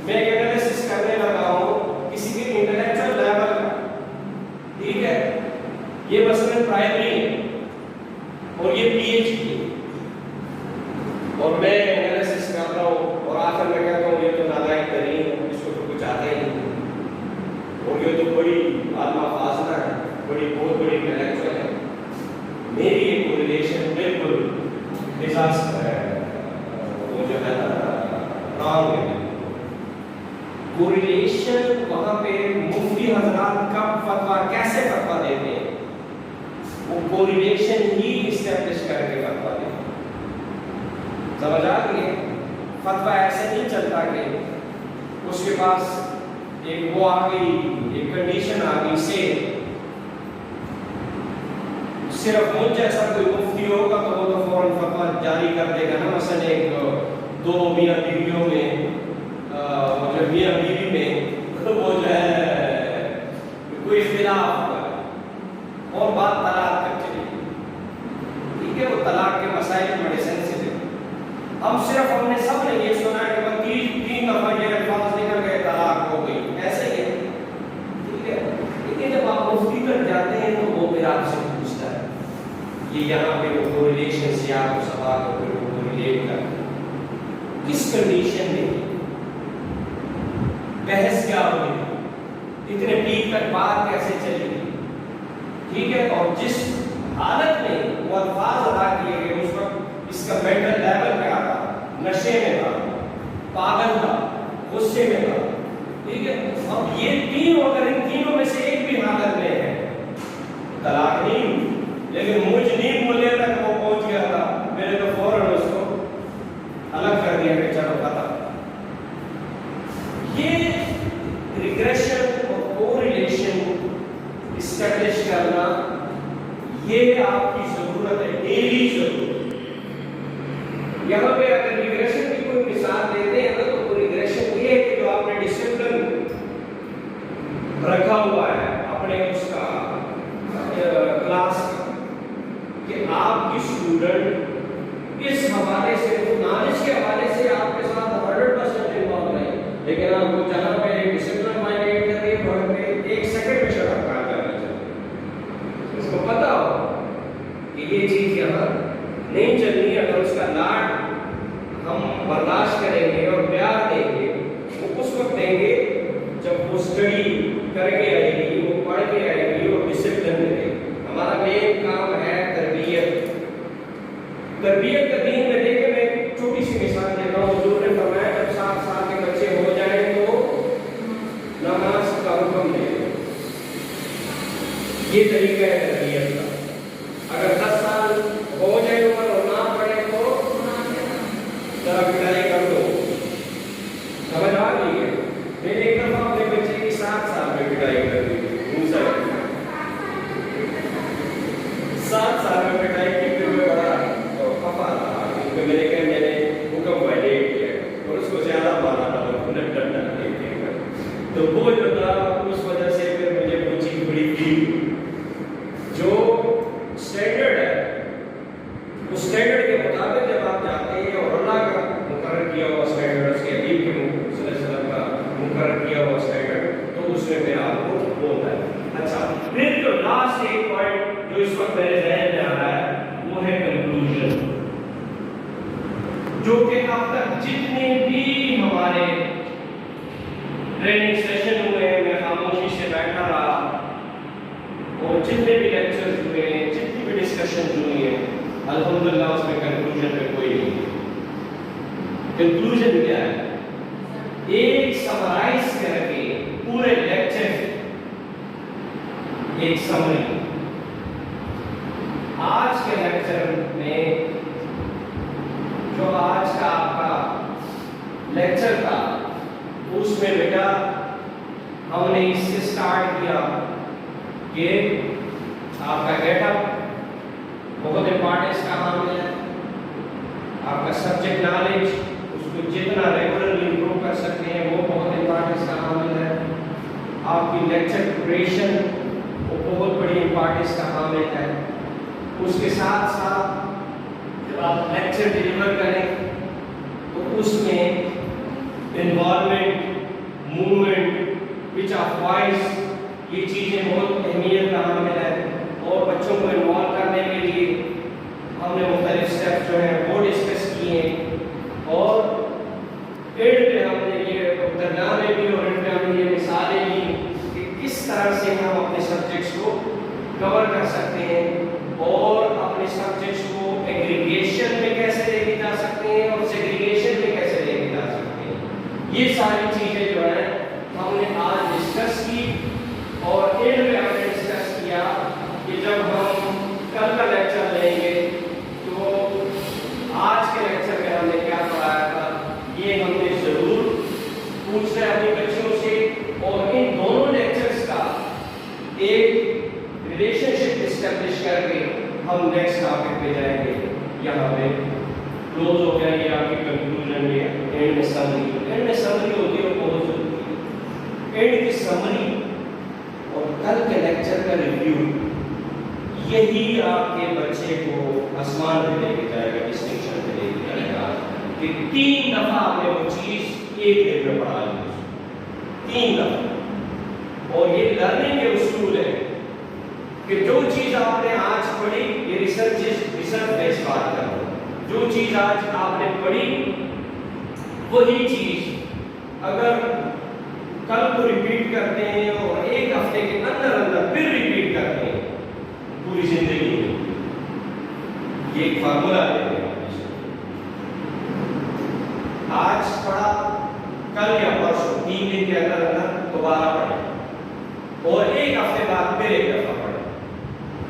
میں ایک انالیسس کرنے لگا ہوں کسی کے انٹلیکچوئل لیول کا، ٹھیک ہے، یہ مثلاً پرائمری ہے اور یہ پی ایچ ڈی ہے، اور میں انالیسس کر رہا ہوں اور آخر میں کہتا ہوں یہ تو نالائق ترین ہے، اس کو تو کچھ آتا ہی نہیں، اور یہ تو بڑی عالمہ فاضلہ ہے، بہت بڑی انٹلیکچوئل ہے، میری یہ کوریلیشن بالکل ڈیزاسٹر ہے، وہ جو ہے رانگ ہے۔ کوریلیشن وہاں پہ مفتی حضرات کب فتویٰ کیسے فتویٰ دیتے ہیں؟ وہ کوریلیشن ہی اسٹیبلش کر کے فتویٰ دیتے ہیں، سمجھ آ گئی؟ فتویٰ ایسے نہیں چلتا کہ اس کے پاس ایک وہ آ گئی، ایک کنڈیشن آ گئی سے صرف مجھ جیسا کوئی مفتی ہوگا تو وہ تو فوراً فتویٰ جاری کر دے گا نا۔ مثلا ایک دو میاں بیویوں میں میاں بیوی میں وہ جو ہے کوئی اختلاف ہوا اور بات طلاق تک چلی، ٹھیک ہے، وہ طلاق کے مسائل بڑے سینسیٹیو، ہم نے سب نے یہ سنا ہے کہ تین دفعہ یہ الفاظ نکل گئے طلاق ہو گئی، ایسے ہی ہے، ٹھیک ہے، لیکن جب آپ مفتی تک جاتے ہیں تو وہ پھر آپ سے پوچھتا ہے یہ یہاں پہ وہ کوریلیشن سے آپ کو سوال ہو پھر وہ کوریلیٹ کر کس کنڈیشن میں بحث کیا ہوئی، اتنے پیک تک بات کیسے چلی گئی، ٹھیک ہے، اور جس حالت میں وہ الفاظ ادا کیے گئے اس وقت اس کا مینٹل لیول کیا تھا، نشے میں تھا، پاگل تھا، غصے میں تھا، ٹھیک ہے، اب یہ تینوں اگر ان تینوں میں سے ایک بھی حالت میں ہے طلاق نہیں، لیکن مجھ نیم ملے تک وہ پہنچ گیا تھا، میں نے تو فوراً اس کو الگ کر دیا کہ چلو پتہ۔ یہ ریگریشن اور کوریلیشن اسٹیبلش کرنا یہ آپ کی ضرورت ہے، ڈیلی ضرورت۔ یہاں پہ اگر ریگریشن کی کوئی مثال دیتے ہیں نا تو ریگریشن یہ ہے کہ جو آپ نے ڈسپلن رکھا ہوا ہے اپنے اس کا کلاس کا، کہ آپ کی اسٹوڈنٹ اس حوالے سے نالج کے حوالے سے آپ کے ساتھ 100% انوالو ہے، لیکن آپ کو جہاں پہ ایک ڈسپلن وائلیٹ کر رہی ہے وہاں پہ ایک سیکنڈ میں شٹ اپ کر جانا چاہیے، اس کو پتا ہو کہ یہ چیز یہاں نہیں چلنی، اگر اس کا لاڈ ہم برداشت کریں گے اور پیار دیں گے وہ اس وقت دیں گے جب وہ اسٹڈی کر کے آئے گی، وہ پڑھ کے آئے گی اور ڈسپلن دے گی۔ ہمارا مین کام ہے تربیت۔ تربیت کا دین میں دیکھیں، میں ایک چھوٹی سی مثال دیتا ہوں، حضور نے فرمایا جب 7 سال کے بچے ہو جائیں تو نماز کا حکم دے دو، یہ طریقہ ہے تربیت کا۔ اگر 10 سال ہو جائے عمر اور نہ پڑھے تو ذرا پٹائی کر دو، سمجھ آ گئی ہے؟ میں ایک دفعہ اپنے بچے کی 7 سال میں پٹائی کر دی، 7 سال میں پٹائی کی، پھر میں بڑا خفا تھا کیونکہ میں نے کہا میں نے حکم وائلیٹ کیا اور اس کو زیادہ مارا تھا اور ڈنڈا دے کر، تو وہ جو تھا اس وجہ سے پھر مجھے وہ چیز بڑی فیل جو اسٹینڈرڈ ہے، اس اسٹینڈرڈ کے مطابق جب آپ جاتے ہیں اور اللہ کا مقرر کیا ہوا اسٹینڈرڈ، اس کے حبیب کے صلی اللہ علیہ وسلم کا مقرر کیا ہوا اسٹینڈرڈ، تو اس میں پھر آپ کو بولتا ہے۔ اچھا، پھر جو لاسٹ ایک پوائنٹ جو اس وقت میرے ذہن میں آ رہا ہے وہ ہے کنکلوژن، جو کہ اب تک جتنے بھی ہمارے ٹریننگ سیشن ہوئے ہیں میں خاموشی سے بیٹھا رہا، اور جتنے بھی لیکچرز ہوئے ہیں، جتنی بھی ڈسکشن ہوئی ہیں، الحمدللہ اس میں کنکلوژن پہ کوئی نہیں۔ کنکلوژن کیا ہے؟ ایک سمرائز کر کے پورے لیکچر ایک سمری، آج کے لیکچر میں جو آج کا آپ کا لیکچر تھا اس میں بیٹا ہم نے اس سے سٹارٹ کیا کہ آپ کا گیٹ اپ بہت امپارٹنس کا حامل ہے، آپ کا سبجیکٹ نالج اس کو جتنا ریگولرلی امپروو کر سکتے ہیں وہ بہت امپارٹنس کا حامل ہے، آپ کی لیکچر پریپریشن وہ بہت بڑی امپارٹنس کا حامل ہے، اس کے ساتھ ساتھ جب آپ لیکچر ڈیلیور کریں تو اس میں environment, movement, pitch of voice, یہ چیزیں بہت اہمیت کا حامل ہے. اور بچوں کو انوالو کرنے کے لیے ہم نے مختلف اسٹیپس جو ہیں وہ ڈسکس کیے ہیں. اور اینڈ پہ ہم نے یہ درمیان میں بھی اور اینڈ پہ ہم نے یہ مثالیں لی کہ کس طرح سے ہم اپنے سبجیکٹس کو کور کر سکتے ہیں اور اپنے سبجیکٹس کو ایگریگیشن میں کیسے لے کے جا سکتے ہیں اور سیگریگیشن میں کیسے لے کے جا سکتے ہیں. یہ ساری چیزیں جو ہیں ہم نے آج ڈسکس کی. اور اینڈ میں ہم نے ڈسکس کیا کہ جب ہم کل کا لیکچر لیں گے تو آج کے لیکچر میں ہم نے کیا پڑھایا تھا یہ ہم نے ضرور پوچھنا ہے اپنے بچوں سے. اور ان دونوں لیکچرز کا ایک ریلیشن شپ اسٹیبلش کر کے ہم نیکسٹ ٹاپک پہ جائیں گے. یہاں پہ کلوز ہو گیا یہ آپ کی کنکلوژن میں اینڈ میں سمری. اینڈ میں سمری ہوتی ہے اور بہت ضروری ہے. اینڈ کی سمری اور کل کے لیکچر کا ریویو یہی آپ کے بچے کو آسمان پہ لے کے جائے گا، ڈسٹنکشن پہ لے کے جائے گا کہ 3 دفعہ آپ نے وہ چیز ایک دن میں پڑھا لی. 3 دفعہ. اور یہ لرننگ کے اصول ہے کہ جو چیز آپ نے آج پڑھی، یہ ریسرچ بیس بات کر رہا ہوں، جو چیز آج آپ نے پڑھی وہی چیز اگر کل کو ریپیٹ کرتے ہیں اور ایک ہفتے کے اندر اندر پھر ریپیٹ کرتے ہیں پوری زندگی میں. یہ ایک فارمولا ہے. آج پڑھا، کل یا پرسوں 3 دن کے اندر اندر دوبارہ پڑھیں اور ایک ہفتے بعد پھر ایک دفعہ پڑھیں.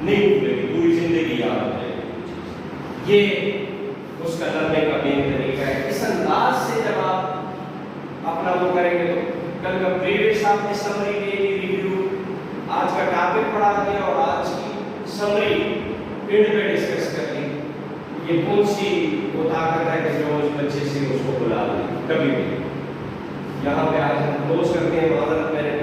نہیں بھولے گی، پوری زندگی یاد ہو جائے گی. یہ اس کا لرننگ کا مین طریقہ ہے. اس انداز سے جب آپ اپنا وہ کریں گے تو کل کا پریویس آپ نے سمری دے دی، ریویو، آج کا ٹاپک پڑھا دیا اور آج کی سمری اینڈ پہ ڈسکس کر لی. یہ کون سی وہ طاقت ہے کہ جو اس بچے سے اس کو بلا لے کبھی بھی. یہاں پہ آج ہم کلوز کرتے ہیں. معذرت میں نے